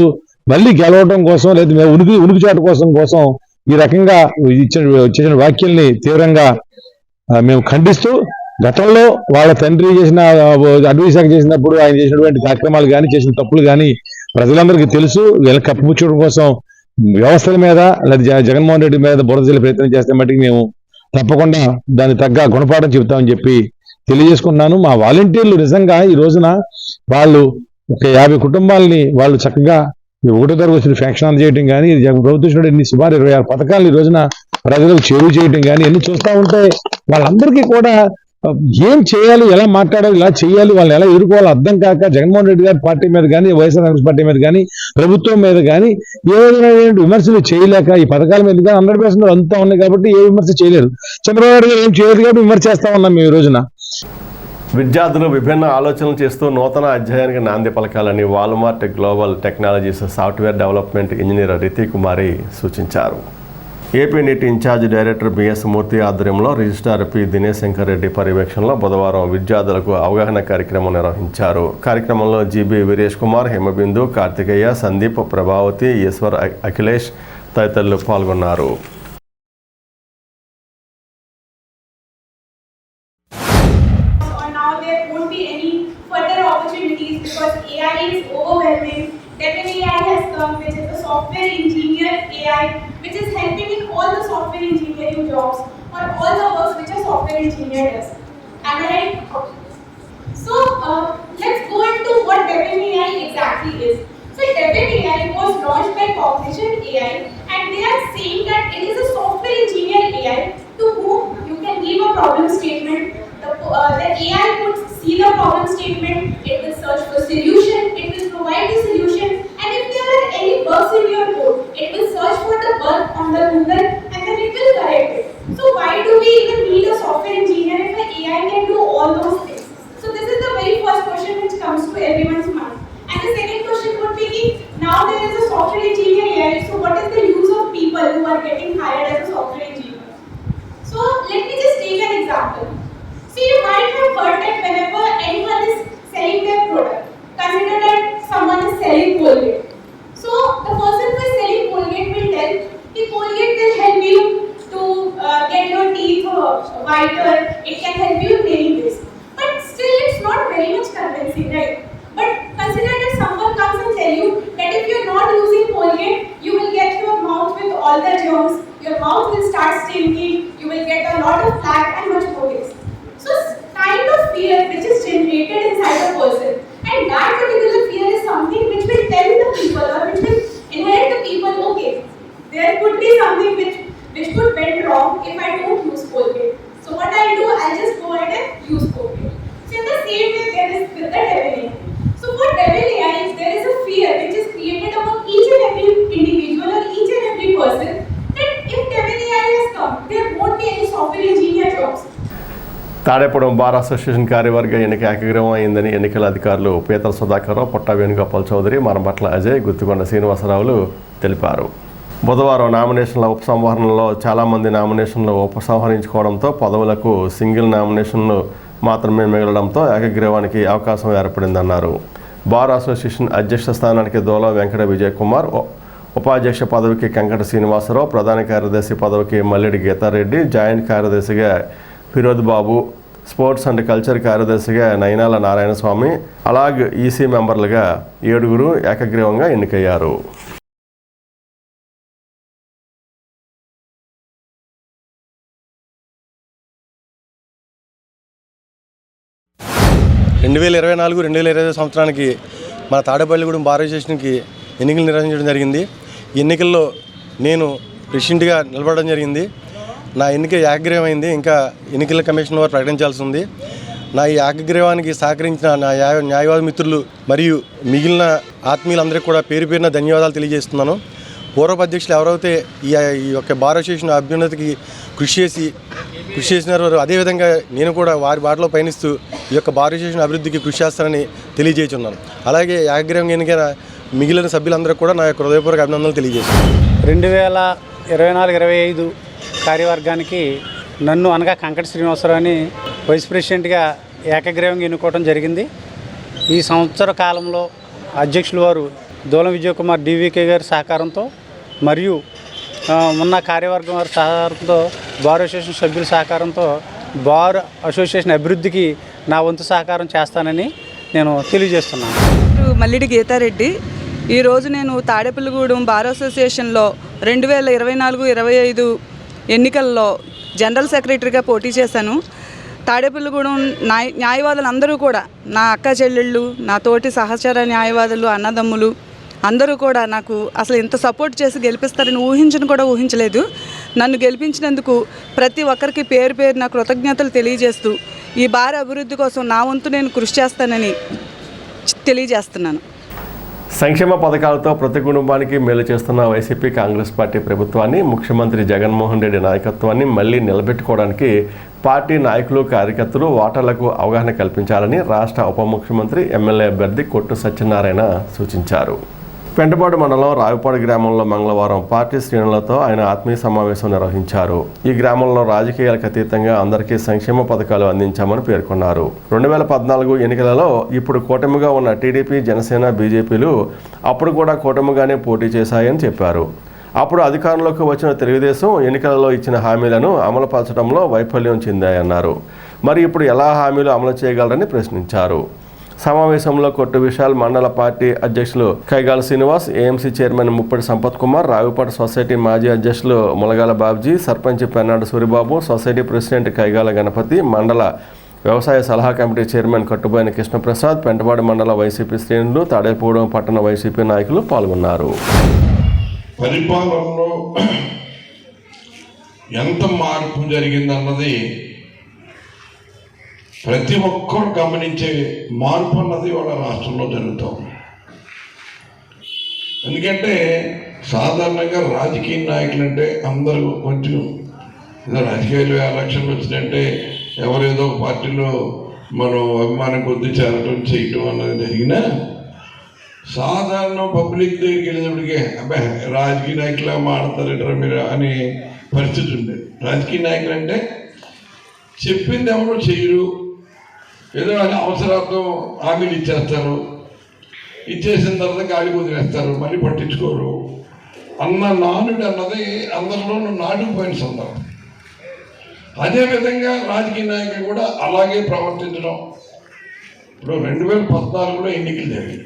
మళ్ళీ గెలవడం కోసం లేదా మేము ఉనికి చాటు కోసం ఈ రకంగా చేసిన వ్యాఖ్యల్ని తీవ్రంగా మేము ఖండిస్తూ, గతంలో వాళ్ళ తండ్రి చేసిన అటవీ శాఖ చేసినప్పుడు ఆయన చేసినటువంటి కార్యక్రమాలు కానీ చేసిన తప్పులు కానీ ప్రజలందరికీ తెలుసు. వీళ్ళకి కప్పిపుచ్చడం కోసం వ్యవస్థల మీద లేదా జగన్మోహన్ రెడ్డి మీద బురద జల్లే ప్రయత్నం చేస్తే మటుకు మేము తప్పకుండా దాన్ని తగ్గ గుణపాఠం చెబుతామని చెప్పి తెలియజేసుకున్నాను. మా వాలంటీర్లు నిజంగా ఈ రోజున వాళ్ళు ఒక 50 కుటుంబాలని వాళ్ళు చక్కగా 1వ తరగతి వచ్చిన ఫ్యాక్షన్ చేయడం కానీ, ప్రభుత్వం సుమారు 26 పథకాలను ఈ రోజున ప్రజలకు చేరువ చేయడం కానీ అన్ని చూస్తూ ఉంటే వాళ్ళందరికీ కూడా ఏం చేయాలి, ఎలా మాట్లాడాలి, ఎలా చేయాలి, వాళ్ళని ఎలా ఎదుర్కోవాలో అర్థం కాక జగన్మోహన్ రెడ్డి గారి పార్టీ మీద కానీ, వైఎస్ఆర్ కాంగ్రెస్ పార్టీ మీద కానీ, ప్రభుత్వం మీద కానీ ఏ విధమైన విమర్శలు చేయలేక ఈ పథకాల మీద కానీ 100% అంతా ఉన్నాయి కాబట్టి ఏ విమర్శ చేయలేరు. చంద్రబాబు నాయుడు గారు ఏం చేయలేదు కాబట్టి విమర్శ చేస్తా ఉన్నాం మేము ఈ రోజున. విద్యార్థులు విభిన్న ఆలోచనలు చేస్తూ నూతన అధ్యాయానికి నాంది పలకాలని Walmart global technologies software development engineer Riti Kumari సూచించారు. AP NIT incharge director BS Murthy ఆధ్వర్యంలో రిజిస్ట్రార్ పి దినేష్ శంకర్ రెడ్డి పర్యవేక్షణలో బుధవారం విద్యార్థులకు అవగాహన కార్యక్రమం నిర్వహించారు. కార్యక్రమంలో జీబీ వీరేష్ కుమార్, హిమబిందు, కార్తికేయ, సందీప్, ప్రభావతి, ఈశ్వర్, అఖిలేష్ తదితరులు పాల్గొన్నారు. Definitely AI has come, which is the software engineer AI, which is helping in all the software engineering jobs or all the works which a software engineer does. Am I right? So let's go into what Definitely AI exactly is. So Definitely AI was launched by Cognition AI, and they are saying that it is a software engineer AI to whom you can give a problem statement. The AI would see the problem statement, it will search for solution, it will provide the solution, and if there are any bugs in your code, it will search for the bug on the Google and then it will correct it. So why do we even need a software engineer if the AI can do all those things? So this is the very first question which comes to everyone's mind. And the second question would be, now there is a software engineer AI, so what is the use of people who are getting hired as a software engineer? So let me just take an example. See, you might have heard that whenever anyone is selling their product, consider that someone is selling Colgate. So the person who is selling Colgate will tell, the Colgate will help you to get your teeth whiter, it can help you in many ways. But still it's not very much convincing, right? But consider that someone comes and tell you that if you're not using Colgate, you will get your mouth with all the germs, your mouth will start stinking, you will get a lot of plaque and much more things. So kind of fear which is generated inside a person, and that particular fear is something which will tell the people or which will inherit the people, okay, there could be something which could went wrong if I don't use Colgate. So what I'll do, I'll just go ahead and use Colgate. So in the same way there is with the devil AI. So for devil AI, there is a fear which is created among each and every individual or each and every person that if devil AI has come, there won't be any software engineer jobs. Tadepudem bar association కార్యవర్గ ఎన్నిక ఏకగ్రీవం అయిందని ఎన్నికల అధికారులు పీతల సుధాకర్రావు, పొట్ట వేణుగోపాల్ చౌదరి, మరమట్ల అజయ్, గుత్తికొండ శ్రీనివాసరావులు తెలిపారు. బుధవారం నామినేషన్ల ఉపసంహరణలో చాలామంది నామినేషన్లు ఉపసంహరించుకోవడంతో పదవులకు సింగిల్ నామినేషన్లు మాత్రమే మిగలడంతో ఏకగ్రీవానికి అవకాశం ఏర్పడిందన్నారు. బార్ అసోసియేషన్ అధ్యక్ష స్థానానికి దోలా వెంకట విజయ్ కుమార్, ఉపాధ్యక్ష పదవికి కంకట శ్రీనివాసరావు, ప్రధాన కార్యదర్శి పదవికి మల్లెడి గీతారెడ్డి, జాయింట్ కార్యదర్శిగా ఫిరోద్ బాబు, స్పోర్ట్స్ అండ్ కల్చర్ కార్యదర్శిగా నయనాల నారాయణస్వామి, అలాగ్ ఈసీ మెంబర్లుగా 7 ఏకగ్రీవంగా ఎన్నికయ్యారు. రెండు 2024-2025 సంవత్సరానికి మన తాడేపల్లిగూడెం బార్ అసోసియేషన్కి ఎన్నికలు నిర్వహించడం జరిగింది. ఈ ఎన్నికల్లో నేను ప్రెసిడెంట్గా నిలబడడం జరిగింది. నా ఎన్నిక ఏకగ్రీవమైంది. ఇంకా ఎన్నికల కమిషన్ వారు ప్రకటించాల్సి ఉంది. నా ఈ ఏకగ్రీవానికి సహకరించిన నా న్యాయవాద మిత్రులు మరియు మిగిలిన ఆత్మీయులందరికీ కూడా పేరు పేరున ధన్యవాదాలు తెలియజేస్తున్నాను. పూర్వపు అధ్యక్షులు ఎవరైతే ఈ యొక్క బార్ అసోసియేషన్ అభ్యున్నతికి కృషి చేసినారో అదేవిధంగా నేను కూడా వారి బాటలో పయనిస్తూ ఈ యొక్క బార్ అసోసియేషన్ అభివృద్ధికి కృషి చేస్తానని తెలియజేస్తున్నాను. అలాగే ఏకగ్రీవంగా ఎన్నికైన మిగిలిన సభ్యులందరికీ కూడా నా యొక్క హృదయపూర్వక అభినందనలు తెలియజేస్తున్నాను. 2024-25 కార్యవర్గానికి నన్ను అనగా కంకట శ్రీనివాసరావుని వైస్ ప్రెసిడెంట్గా ఏకగ్రీవంగా ఎన్నుకోవడం జరిగింది. ఈ సంవత్సర కాలంలో అధ్యక్షుల వారు దోలం విజయ్ కుమార్ డివికే గారి సహకారంతో మరియు ఉన్న కార్యవర్గం వారి సహకారంతో బార్ అసోసియేషన్ సభ్యుల సహకారంతో బార్ అసోసియేషన్ అభివృద్ధికి నా వంతు సహకారం చేస్తానని నేను తెలియజేస్తున్నాను. మల్లిడి గీతారెడ్డి. ఈరోజు నేను తాడేపల్లిగూడెం బార్ అసోసియేషన్లో 2024-25 ఎన్నికల్లో జనరల్ సెక్రటరీగా పోటీ చేశాను. తాడేపల్లిగూడెం న్యాయవాదులు అందరూ కూడా నా అక్క చెల్లెళ్ళు, నా తోటి సహచర న్యాయవాదులు, అన్నదమ్ములు అందరూ కూడా నాకు అసలు ఇంత సపోర్ట్ చేసి గెలిపిస్తారని ఊహించలేదు. నన్ను గెలిపించినందుకు ప్రతి ఒక్కరికి పేరు నా కృతజ్ఞతలు తెలియజేస్తూ ఈ బార్ అభివృద్ధి కోసం నా వంతు నేను కృషి చేస్తానని తెలియజేస్తున్నాను. సంక్షేమ పథకాలతో ప్రతి కుటుంబానికి మేలు చేస్తున్న వైసీపీ కాంగ్రెస్ పార్టీ ప్రభుత్వాన్ని, ముఖ్యమంత్రి జగన్మోహన్ రెడ్డి నాయకత్వాన్ని మళ్లీ నిలబెట్టుకోవడానికి పార్టీ నాయకులు, కార్యకర్తలు, ఓటర్లకు అవగాహన కల్పించాలని రాష్ట్ర ఉప ముఖ్యమంత్రి, ఎమ్మెల్యే అభ్యర్థి కొట్టు సత్యనారాయణ సూచించారు. పెంటపాడు మండలం రావిపాడు గ్రామంలో మంగళవారం పార్టీ శ్రేణులతో ఆయన ఆత్మీయ సమావేశం నిర్వహించారు. ఈ గ్రామంలో రాజకీయాలకు అతీతంగా అందరికీ సంక్షేమ పథకాలు అందించామని పేర్కొన్నారు. 2014 ఎన్నికలలో ఇప్పుడు కూటమిగా ఉన్న టీడీపీ, జనసేన, బీజేపీలు అప్పుడు కూడా కూటమిగానే పోటీ చేశాయని చెప్పారు. అప్పుడు అధికారంలోకి వచ్చిన తెలుగుదేశం ఎన్నికలలో ఇచ్చిన హామీలను అమలుపరచడంలో వైఫల్యం చెందాయన్నారు. మరి ఇప్పుడు ఎలా హామీలు అమలు చేయగలరని ప్రశ్నించారు. సమావేశంలో కొట్టు విశాల్, మండల పార్టీ అధ్యక్షులు Kaigala Srinivas, AMC chairman ముప్పటి Sampath Kumar, Ravipadu society మాజీ అధ్యక్షులు ములగాల బాబ్జీ, సర్పంచ్ పెన్నాడు సూరిబాబు, సొసైటీ ప్రెసిడెంట్ కైగాల గణపతి, మండల వ్యవసాయ సలహా కమిటీ చైర్మన్ కట్టుబోయిన కృష్ణప్రసాద్, పెంటపాడు మండల వైసీపీ శ్రేణులు, తాడేపూడెం పట్టణ వైసీపీ నాయకులు పాల్గొన్నారు. పరిపాలనలో ఎంత మార్పు జరిగిందన్నది ప్రతి ఒక్కరు గమనించే మార్పు అన్నది వాళ్ళ రాష్ట్రంలో జరుగుతాం. ఎందుకంటే సాధారణంగా రాజకీయ నాయకులు అంటే అందరూ కొంచెం ఏదో రాజకీయాలు ఎలక్షన్లు వచ్చినట్టే ఎవరేదో పార్టీలో మనం అభిమానం కొద్ది చేరటం చేయటం అన్నది జరిగినా సాధారణ పబ్లిక్ దగ్గరికి వెళ్ళినప్పటికే అబ్బాయి రాజకీయ నాయకులా మాడతారట మీరు అనే పరిస్థితి ఉండేది. రాజకీయ నాయకులు అంటే చెప్పింది ఎవరు చేయరు, ఏదో అవసరార్థం హామీలు ఇచ్చేస్తారు, ఇచ్చేసిన తర్వాత గాలి వదిలేస్తారు, మళ్ళీ పట్టించుకోరు అన్న నానుడు అన్నది అందరిలోనూ నాటుకుపోయిన సందర్భం. అదేవిధంగా రాజకీయ నాయకులు కూడా అలాగే ప్రవర్తించడం. ఇప్పుడు 2014లో ఎన్నికలు జరిగాయి.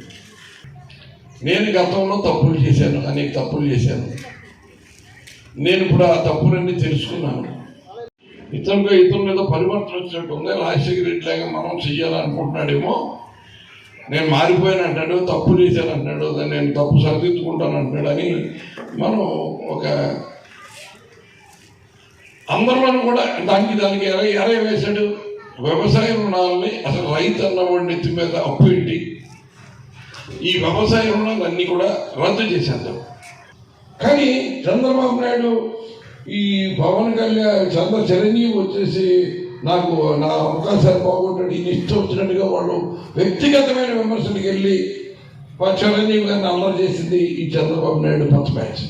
నేను గతంలో తప్పులు చేశాను, అనేక తప్పులు చేశాను. నేను ఇప్పుడు ఆ తప్పులన్నీ తెలుసుకున్నాను. ఇతరులు ఏదో పరివర్తన వచ్చినట్టు ఉంది, రాజశేఖర రెడ్డి లాగా మనం చెయ్యాలనుకుంటున్నాడేమో, నేను మారిపోయాను అంటాడు, తప్పు చేశాను అంటాడు, నేను తప్పు సరిదిద్దుకుంటాను అంటాడు అని మనం ఒక అందరిలోనూ కూడా దానికి ఎర వేశాడు. వ్యవసాయ రుణాలని అసలు రైతు అన్నవాడి నెత్తి మీద అప్పు పెట్టి ఈ వ్యవసాయ రుణాలు అన్నీ కూడా రద్దు చేసేద్దాం. కానీ చంద్రబాబు నాయుడు ఈ పవన్ కళ్యాణ్ చిరంజీవి వచ్చేసి నాకు నా అవకాశాలు బాగుంటాడు, ఈ ఇష్టం వచ్చినట్టుగా వాళ్ళు వ్యక్తిగతమైన విమర్శలకు వెళ్ళి చిరంజీవి గారిని అల్లరి చేసింది ఈ చంద్రబాబు నాయుడు ఫస్ట్ బ్యాచ్.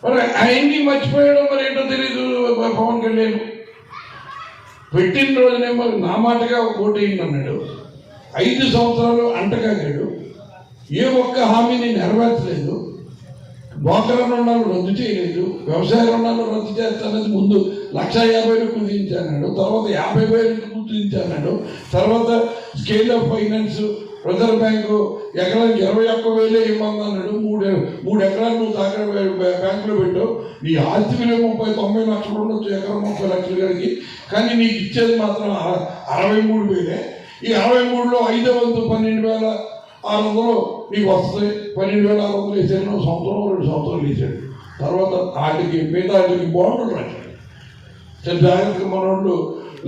మరి ఆయన్ని మర్చిపోయడం మరి ఏంటో తెలీదు. పవన్ కళ్యాణ్ పెట్టిన రోజునేమో నా మాటగా ఓటేయండి అన్నాడు, 5 సంవత్సరాలు అంటగాగాడు, ఏ ఒక్క హామీని నెరవేర్చలేదు, డ్వాక్రా రుణాలు రద్దు చేయలేదు, వ్యవసాయ రుణాలు రద్దు చేస్తానని ముందు 1,50,000 కుదించాడు, తర్వాత 50,000 కుదించాడు, తర్వాత scale of finance reserve bank ఎకరానికి 21,000 ఇవ్వమన్నాడు. 3 ఎకరాలు నువ్వు దాకా బ్యాంకులో పెట్టావు, నీ ఆస్తి విలువ 30-90 లక్షలు ఉండొచ్చు, ఎకరం 30 లక్షల గారికి, కానీ నీకు ఇచ్చేది మాత్రం 63,000. ఈ 63లో 5వ వంతు 12,600 నీకు వస్తుంది. 12,600 వేసాడు, సంవత్సరం 2 సంవత్సరాలు వేసాడు. తర్వాత మిగతా వాటికి బాండ్లు రాశాడు. చాలా జాగ్రత్తగా మన వాళ్ళు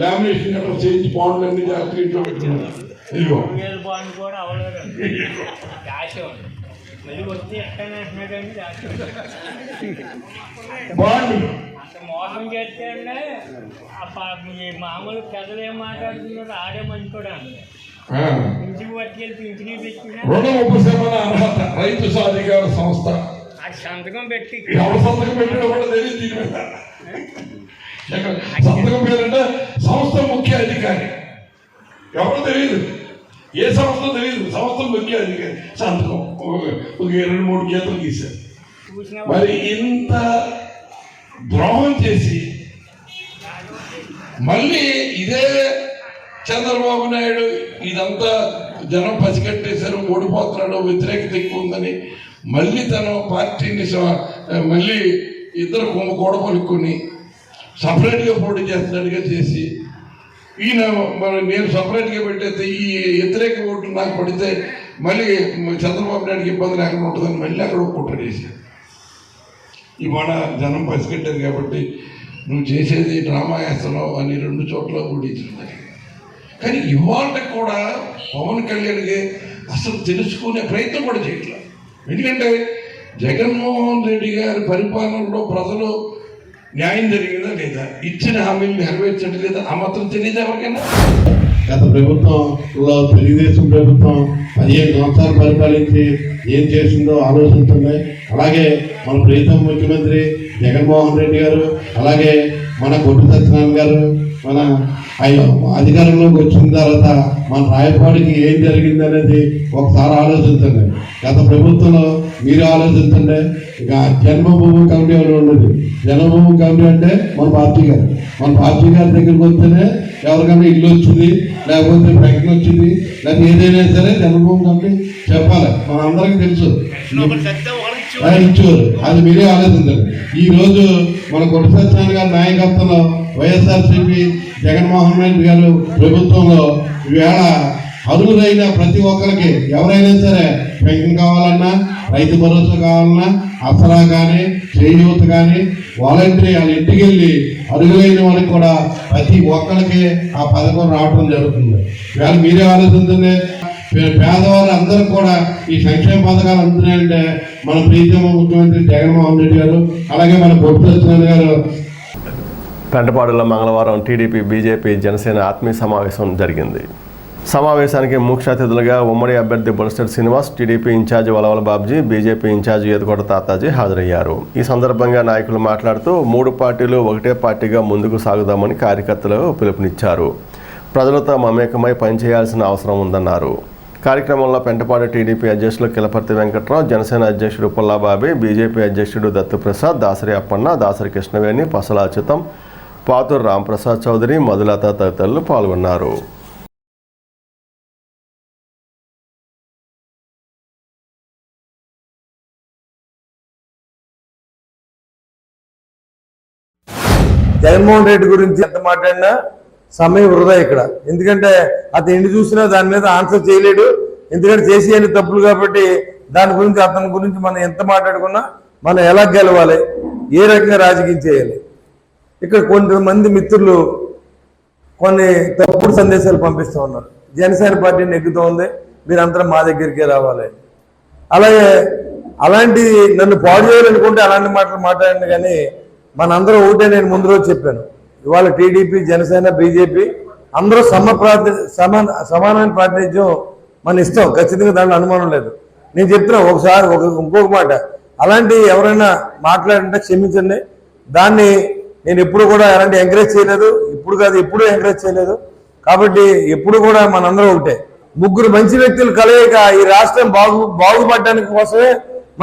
లామినేషన్ గట్రా చేయించి బాండ్లు అన్ని జాగ్రత్తగా ఇంట్లో పెట్టుకున్నారు. ఇదిగో బాండ్లు మోసం చేస్తే మామూలు పెద్దలు ఏం మాట్లాడుతున్నారు, ఆడే మంచి కూడా ఇంటికి పట్టుకెళ్ళి పింఛనీ పెట్టిన రుణ ఉపశమన అర్హత రైతు సాధికార సంస్థ సంతకం పెట్టి ఎవరు సంతకం పెట్టడం కూడా తెలియదు. దీని మీద సంతకం పేరంటే సంస్థ ముఖ్య అధికారి ఎవరు తెలియదు, ఏ సంస్థ తెలియదు, సంస్థ ముఖ్య అధికారి సంతకం ఒక 2-3 గీతలు గీశారు. మరి ఇంత ద్రోహం చేసి మళ్ళీ ఇదే చంద్రబాబు నాయుడు ఇదంతా జనం పసిగట్టేశారు, ఓడిపోతున్నాడు, వ్యతిరేకత ఎక్కువ ఉందని మళ్ళీ తన పార్టీని మళ్ళీ ఇద్దరు కూడపలుకొని సపరేట్గా పోటీ చేస్తున్నట్టుగా చేసి ఈయన మరి నేను సపరేట్గా పెట్టేస్తే ఈ వ్యతిరేక ఓటు నాకు పడితే మళ్ళీ చంద్రబాబు నాయుడికి ఇబ్బంది లేకుండా ఉంటుందని మళ్ళీ అక్కడ కుట్ర చేశాడు. ఇవాళ జనం పసిగట్టారు కాబట్టి నువ్వు చేసేది డ్రామా వేస్తున్నావు అని 2 చోట్ల ఓడించింది. కానీ ఇవాళ కూడా పవన్ కళ్యాణ్కి అసలు తెలుసుకునే ప్రయత్నం కూడా చేయట్లేదు. ఎందుకంటే జగన్మోహన్ రెడ్డి గారి పరిపాలనలో ప్రజలు న్యాయం జరిగిందా లేదా, ఇచ్చిన హామీలు నెరవేర్చడం లేదా, ఆ మాత్రం తెలియదు ఎవరికైనా. గత ప్రభుత్వంలో తెలుగుదేశం ప్రభుత్వం 15 సంవత్సరాలు పరిపాలించి ఏం చేసిందో ఆలోచిస్తున్నాయి. అలాగే మన ప్రీతం ముఖ్యమంత్రి జగన్మోహన్ రెడ్డి గారు, అలాగే మన కొట్టు సత్యనారాయణ గారు మన అధికారంలోకి వచ్చిన తర్వాత మన రాయపాడికి ఏం జరిగింది అనేది ఒకసారి ఆలోచించండి. గత ప్రభుత్వంలో మీరు ఆలోచించండి. ఇక జన్మభూమి కమిటీ అని ఉండదు. జన్మభూమి కమిటీ అంటే మన పార్టీ గారి దగ్గరికి వస్తేనే ఎవరికైనా ఇల్లు వచ్చింది, లేకపోతే ప్రకటన వచ్చింది, లేకపోతే ఏదైనా సరే జన్మభూమి కమిటీ చెప్పాలి. మన అందరికీ తెలుసు ఇచ్చేవారు. అది మీరే ఆలోచించండి. ఈ రోజు మన కొట్టు సత్యనారాయణ గారి నాయకత్వంలో వైఎస్ఆర్సీపీ జగన్మోహన్ రెడ్డి గారు ప్రభుత్వంలో ఈవేళ అర్హులైన ప్రతి ఒక్కరికి ఎవరైనా సరే పెన్షన్ కావాలన్నా, రైతు భరోసా కావాలన్నా, అసరా కానీ, చేయూత కానీ, వాలంటరీ వాళ్ళ ఇంటికి వెళ్ళి అర్హులైన వాళ్ళకి కూడా ప్రతి ఒక్కరికి ఆ పథకం రావడం జరుగుతుంది. ఇవాళ మీరే ఆలోచించండి, పేదవారు అందరూ కూడా ఈ సంక్షేమ పథకాలు అందుతున్నాయంటే మన ప్రీతమ ముఖ్యమంత్రి జగన్మోహన్ రెడ్డి గారు, అలాగే మన బొట్టు సత్యనారాయణ గారు. పెంటపాడులో మంగళవారం టీడీపీ, బీజేపీ, జనసేన ఆత్మీయ సమావేశం జరిగింది. సమావేశానికి ముఖ్య అతిథులుగా ఉమ్మడి అభ్యర్థి Bolisetti Srinivas, TDP incharge Valavala Babji, BJP incharge Edukota Tataji హాజరయ్యారు. ఈ సందర్భంగా నాయకులు మాట్లాడుతూ 3 పార్టీలు ఒకటే పార్టీగా ముందుకు సాగుదామని కార్యకర్తలకు పిలుపునిచ్చారు. ప్రజలతో మమేకమై పనిచేయాల్సిన అవసరం ఉందన్నారు. కార్యక్రమంలో పెంటపాడు టీడీపీ అధ్యక్షులు కిలపర్తి వెంకట్రావు, జనసేన అధ్యక్షుడు పుల్లాబాబి, బీజేపీ అధ్యక్షుడు దత్తుప్రసాద్, దాసరి అప్పన్న, దాసరి కృష్ణవేణి, పసల అచ్యుతం, పాతూరు రాంప్రసాద్ చౌదరి, మధులత తదితరులు పాల్గొన్నారు. జగన్మోహన్ రెడ్డి గురించి ఎంత మాట్లాడినా సమయం వృధా ఇక్కడ. ఎందుకంటే అతను ఎన్ని చూసినా దాని మీద ఆన్సర్ చేయలేడు. ఎందుకంటే చేసి అన్ని తప్పులు కాబట్టి దాని గురించి, అతని గురించి మనం ఎంత మాట్లాడుకున్నా మనం ఎలా గెలవాలి, ఏ రకంగా రాజకీయం చేయాలి. ఇక్కడ కొంతమంది మిత్రులు కొన్ని తప్పుడు సందేశాలు పంపిస్తూ ఉన్నారు. జనసేన పార్టీ నెగ్గుతూ ఉంది, మీరందరూ మా దగ్గరికే రావాలి. అలాగే అలాంటి నన్ను పాడు చేయాలనుకుంటే అలాంటి మాటలు మాట్లాడండి. కానీ మనందరూ ఒకటే, నేను ముందు రోజు చెప్పాను, ఇవాళ టీడీపీ, జనసేన, బీజేపీ అందరూ సమానమైన ప్రాతినిధ్యం మన ఇష్టం, ఖచ్చితంగా దాంట్లో అనుమానం లేదు. నేను చెప్తున్నా ఒకసారి ఇంకొక మాట, అలాంటి ఎవరైనా మాట్లాడంటే క్షమించండి. దాన్ని నేను ఎప్పుడు కూడా అలాంటి ఎంకరేజ్ చేయలేదు, ఇప్పుడు కాదు ఎప్పుడూ ఎంకరేజ్ చేయలేదు. కాబట్టి ఎప్పుడు కూడా మనందరూ ఒకటే. 3 మంచి వ్యక్తులు కలయిక ఈ రాష్ట్రం బాగుపడడానికి కోసమే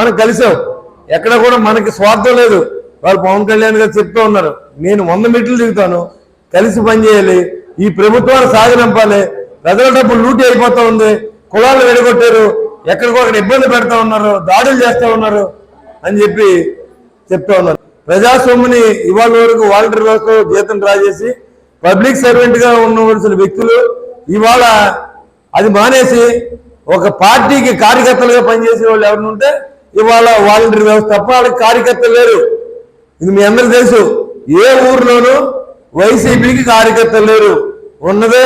మనం కలిసాం. ఎక్కడ కూడా మనకి స్వార్థం లేదు. వాళ్ళు పవన్ కళ్యాణ్ గారు చెప్తూ ఉన్నారు, నేను 100 మీటర్లు దిగుతాను, కలిసి పనిచేయాలి, ఈ ప్రభుత్వాన్ని సాగనంపాలి, ప్రజల డబ్బులు లూటీ అయిపోతా ఉంది, కులాలు వెడగొట్టారు, ఎక్కడికొక్కడ ఇబ్బంది పెడతా ఉన్నారు, దాడులు చేస్తూ ఉన్నారు అని చెప్పి చెప్తా ఉన్నారు. ప్రజాస్వామ్యని ఇవాళ వరకు వాలంటీర్ వ్యవస్థ జీతం డ్రా చేసి పబ్లిక్ సర్వెంట్ గా ఉండవలసిన వ్యక్తులు ఇవాళ అది మానేసి ఒక పార్టీకి కార్యకర్తలుగా పనిచేసే వాళ్ళు ఎవరిని ఉంటే ఇవాళ వాలంటీర్ వ్యవస్థ తప్ప వాళ్ళకి కార్యకర్తలు లేరు. ఇది మీ అందరికీ తెలుసు. ఏ ఊర్లోనూ వైసీపీకి కార్యకర్తలు లేరు, ఉన్నదే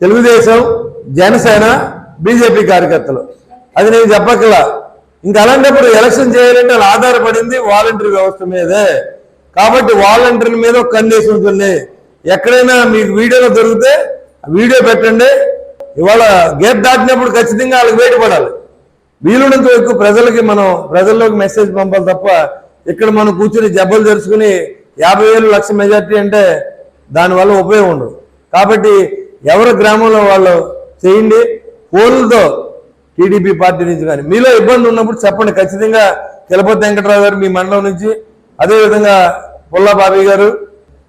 తెలుగుదేశం, జనసేన, బీజేపీ కార్యకర్తలు. అది నేను చెప్పక్కలా. ఇంకా అలాంటప్పుడు ఎలక్షన్ చేయాలంటే అది ఆధారపడింది వాలంటీర్ వ్యవస్థ మీదే. కాబట్టి వాలంటీర్ల మీద ఒక కన్నేసి ఉంటుంది. ఎక్కడైనా మీకు వీడియోలో దొరికితే వీడియో పెట్టండి. ఇవాళ గేట్ దాటినప్పుడు ఖచ్చితంగా వాళ్ళకి బయటపడాలి. వీలునంత ఎక్కువ ప్రజల్లోకి మెసేజ్ పంపాలి తప్ప ఇక్కడ మనం కూర్చుని జబ్బలు తెరుచుకుని 50,000 లక్ష మెజార్టీ అంటే దానివల్ల ఉపయోగం ఉండదు. కాబట్టి ఎవరి గ్రామంలో వాళ్ళు చేయండి. పోలుతో టీడీపీ పార్టీ నుంచి కానీ మీలో ఇబ్బంది ఉన్నప్పుడు చెప్పండి. ఖచ్చితంగా కిలపతి వెంకట్రావు గారు మీ మండలం నుంచి, అదేవిధంగా పుల్లాబాబీ గారు,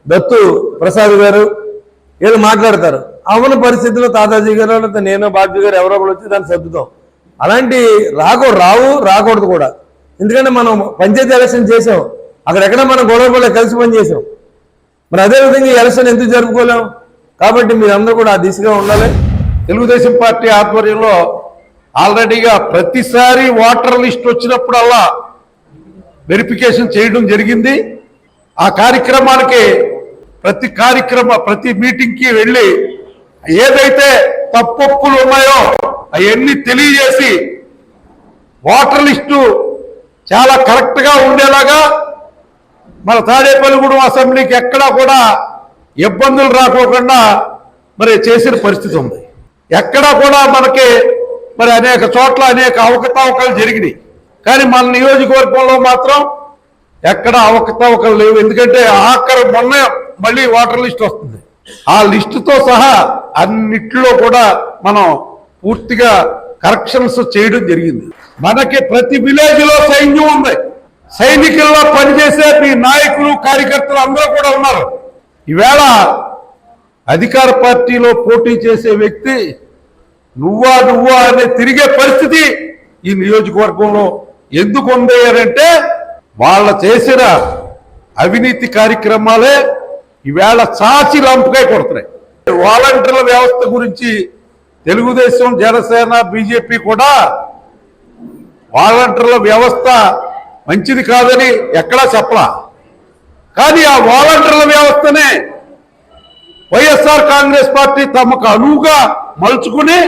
దత్తు ప్రసాద్ గారు వీళ్ళు మాట్లాడతారు. అవున పరిస్థితుల్లో తాతాజీ గారు, లేకపోతే నేను, బాబీ గారు ఎవరో ఒకరు వచ్చి దాన్ని సర్దుతాం. అలాంటి రాకూడదు కూడా. ఎందుకంటే మనం పంచాయతీ ఎలక్షన్ చేసాం, అక్కడెక్కడ మనం గొడవపడే కలిసి పనిచేసాం. మరి అదేవిధంగా ఈ ఎలక్షన్ ఎందుకు జరుపుకోలేం? కాబట్టి మీరందరూ కూడా ఆ దిశగా ఉండాలి. తెలుగుదేశం పార్టీ ఆధ్వర్యంలో ఆల్రెడీగా ప్రతిసారి ఓటర్ లిస్ట్ వచ్చినప్పుడల్లా వెరిఫికేషన్ చేయడం జరిగింది. ఆ కార్యక్రమానికి ప్రతి మీటింగ్కి వెళ్ళి ఏదైతే తప్పొప్పులు ఉన్నాయో అవన్నీ తెలియజేసి ఓటర్ లిస్టు చాలా కరెక్ట్గా ఉండేలాగా మన తాడేపల్లిగూడెం అసెంబ్లీకి ఎక్కడా కూడా ఇబ్బందులు రాకోకుండా మరి చేసిన పరిస్థితి ఉంది. ఎక్కడా కూడా మనకి మరి అనేక చోట్ల అనేక అవకతవకలు జరిగినాయి. కానీ మన నియోజకవర్గంలో మాత్రం ఎక్కడ అవకతవకలు లేవు. ఎందుకంటే మొన్న మళ్ళీ ఓటర్ లిస్ట్ వస్తుంది. ఆ లిస్టుతో సహా అన్నిట్లో కూడా మనం పూర్తిగా కరెక్షన్స్ చేయడం జరిగింది. మనకి ప్రతి విలేజ్ లో సైన్యం ఉంది. సైనికుల్లో పనిచేసే మీ నాయకులు, కార్యకర్తలు అందరూ కూడా ఉన్నారు. ఈవేళ అధికార పార్టీలో పోటీ చేసే వ్యక్తి నువ్వా అనే తిరిగే పరిస్థితి ఈ నియోజకవర్గంలో ఎందుకు ఉంది అంటే వాళ్ళ చేసిన అవినీతి కార్యక్రమాలే ఈవేళ చాచి లంపుకాయ కొడుతున్నాయి. వాలంటీర్ల వ్యవస్థ గురించి తెలుగుదేశం, జనసేన, బీజేపీ కూడా వాలంటీర్ల వ్యవస్థ మంచిది కాదని ఎక్కడా చెప్పలా. కానీ ఆ వాలంటీర్ల వ్యవస్థనే వైఎస్ఆర్ కాంగ్రెస్ పార్టీ తమకు అనువుగా మలుచుకుని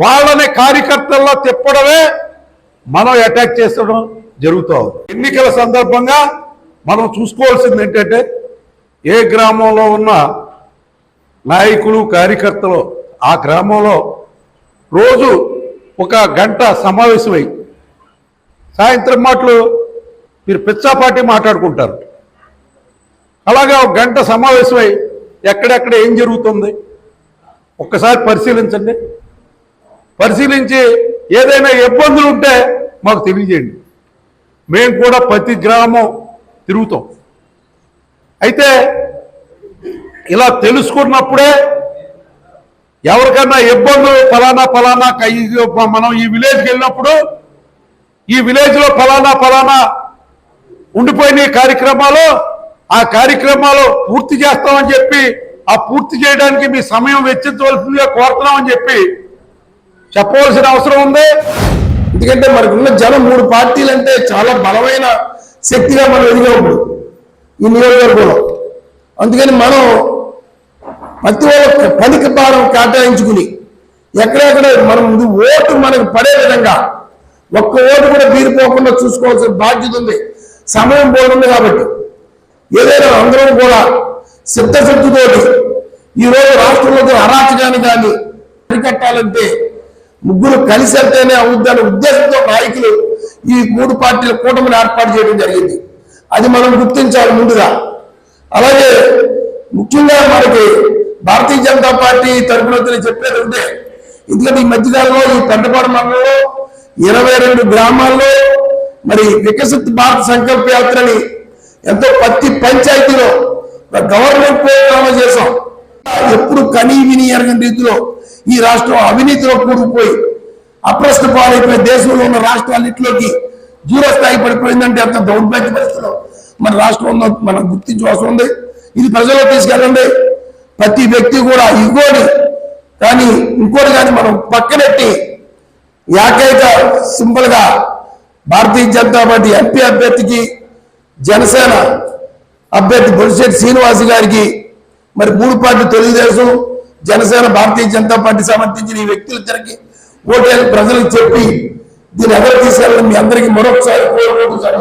వాళ్ళని కార్యకర్తల్లో తిప్పడమే మనం అటాక్ చేసడం జరుగుతుంది. ఎన్నికల సందర్భంగా మనం చూసుకోవాల్సింది ఏంటంటే ఏ గ్రామంలో ఉన్న నాయకులు, కార్యకర్తలు ఆ గ్రామంలో రోజు ఒక గంట సమావేశమై సాయంత్రం మాటలు మీరు పిచ్చాపాటి మాట్లాడుకుంటారు. అలాగే ఒక గంట సమావేశమై ఎక్కడెక్కడ ఏం జరుగుతుంది ఒక్కసారి పరిశీలించండి. పరిశీలించి ఏదైనా ఇబ్బందులు ఉంటే మాకు తెలియజేయండి. మేము కూడా ప్రతి గ్రామం తిరుగుతాం. అయితే ఇలా తెలుసుకున్నప్పుడే ఎవరికన్నా ఇబ్బందులు ఫలానా మనం ఈ విలేజ్కి వెళ్ళినప్పుడు ఈ విలేజ్లో ఫలానా ఉండిపోయిన కార్యక్రమాలు ఆ కార్యక్రమాలు పూర్తి చేస్తామని చెప్పి ఆ పూర్తి చేయడానికి మీ సమయం వెచ్చించవలసిందిగా కోరుతున్నామని చెప్పి చెప్పవలసిన అవసరం ఉంది. ఎందుకంటే మనకున్న జనం 3 పార్టీలు అంటే చాలా బలమైన శక్తిగా మనం ఎదిగినప్పుడు ఈ నియోజకవర్గంలో. అందుకని మనం ప్రతి ఒక్క పనికి భారం కేటాయించుకుని ఎక్కడెక్కడ మనం ఓటు మనకు పడే విధంగా ఒక్క ఓటు కూడా బీరిపోకుండా చూసుకోవాల్సిన బాధ్యత ఉంది. సమయం పోతుంది కాబట్టి ఏదైనా అందరం కూడా సిద్ధశక్తితోటి ఈరోజు రాష్ట్రంలో అరాచకాన్ని కానీ అరికట్టాలంటే ముగ్గురు కలిసి వెళ్తేనే అవుద్దనే ఉద్దేశంతో నాయకులు ఈ 3 పార్టీల కూటమిని ఏర్పాటు చేయడం జరిగింది. అది మనం గుర్తించాలి ముందుగా. అలాగే ముఖ్యంగా మనకి భారతీయ జనతా పార్టీ తరఫున చెప్పేది ఉంటే, ఎందుకంటే ఈ మధ్యకాలంలో ఈ పెద్దపాడు మండలంలో 22 గ్రామాల్లో మరి వికసిత్ భారత్ సంకల్ప యాత్రని ఎంతో ప్రతి పంచాయతీలో గవర్నమెంట్ ప్రోగ్రామ్ చేశాం. ఎప్పుడు కనీ విని ఎరగని రీతిలో ఈ రాష్ట్రం అవినీతిలో కూరుకుపోయి అప్రశ్న పాలైపోయి దేశంలో ఉన్న రాష్ట్రాలన్నింటిలోకి 0 స్థాయి పడిపోయిందంటే అంత దౌర్భాగ్య పరిస్థితిలో మన రాష్ట్రం ఉందో మనం గుర్తించవలసి ఉంది. ఇది ప్రజల్లో తీసుకెళ్ళండి. ప్రతి వ్యక్తి కూడా ఇగోని కానీ ఇంకోటి కానీ మనం పక్కనెట్టి ఏకైక సింపుల్ గా భారతీయ జనతా పార్టీ ఎంపీ అభ్యర్థికి జనసేన అభ్యర్థి బొలిశెట్టి శ్రీనివాస్ గారికి మరి 3 పార్టీలు తెలుగుదేశం, జనసేన, భారతీయ జనతా పార్టీ సమర్థించిన ఈ వ్యక్తులిద్దరికి ఓటేలు ప్రజలకు చెప్పి దీన్ని ఎవరు తీసుకెళ్ళాలని మీ అందరికీ మరొకసారి కోరుకుంటున్నాను.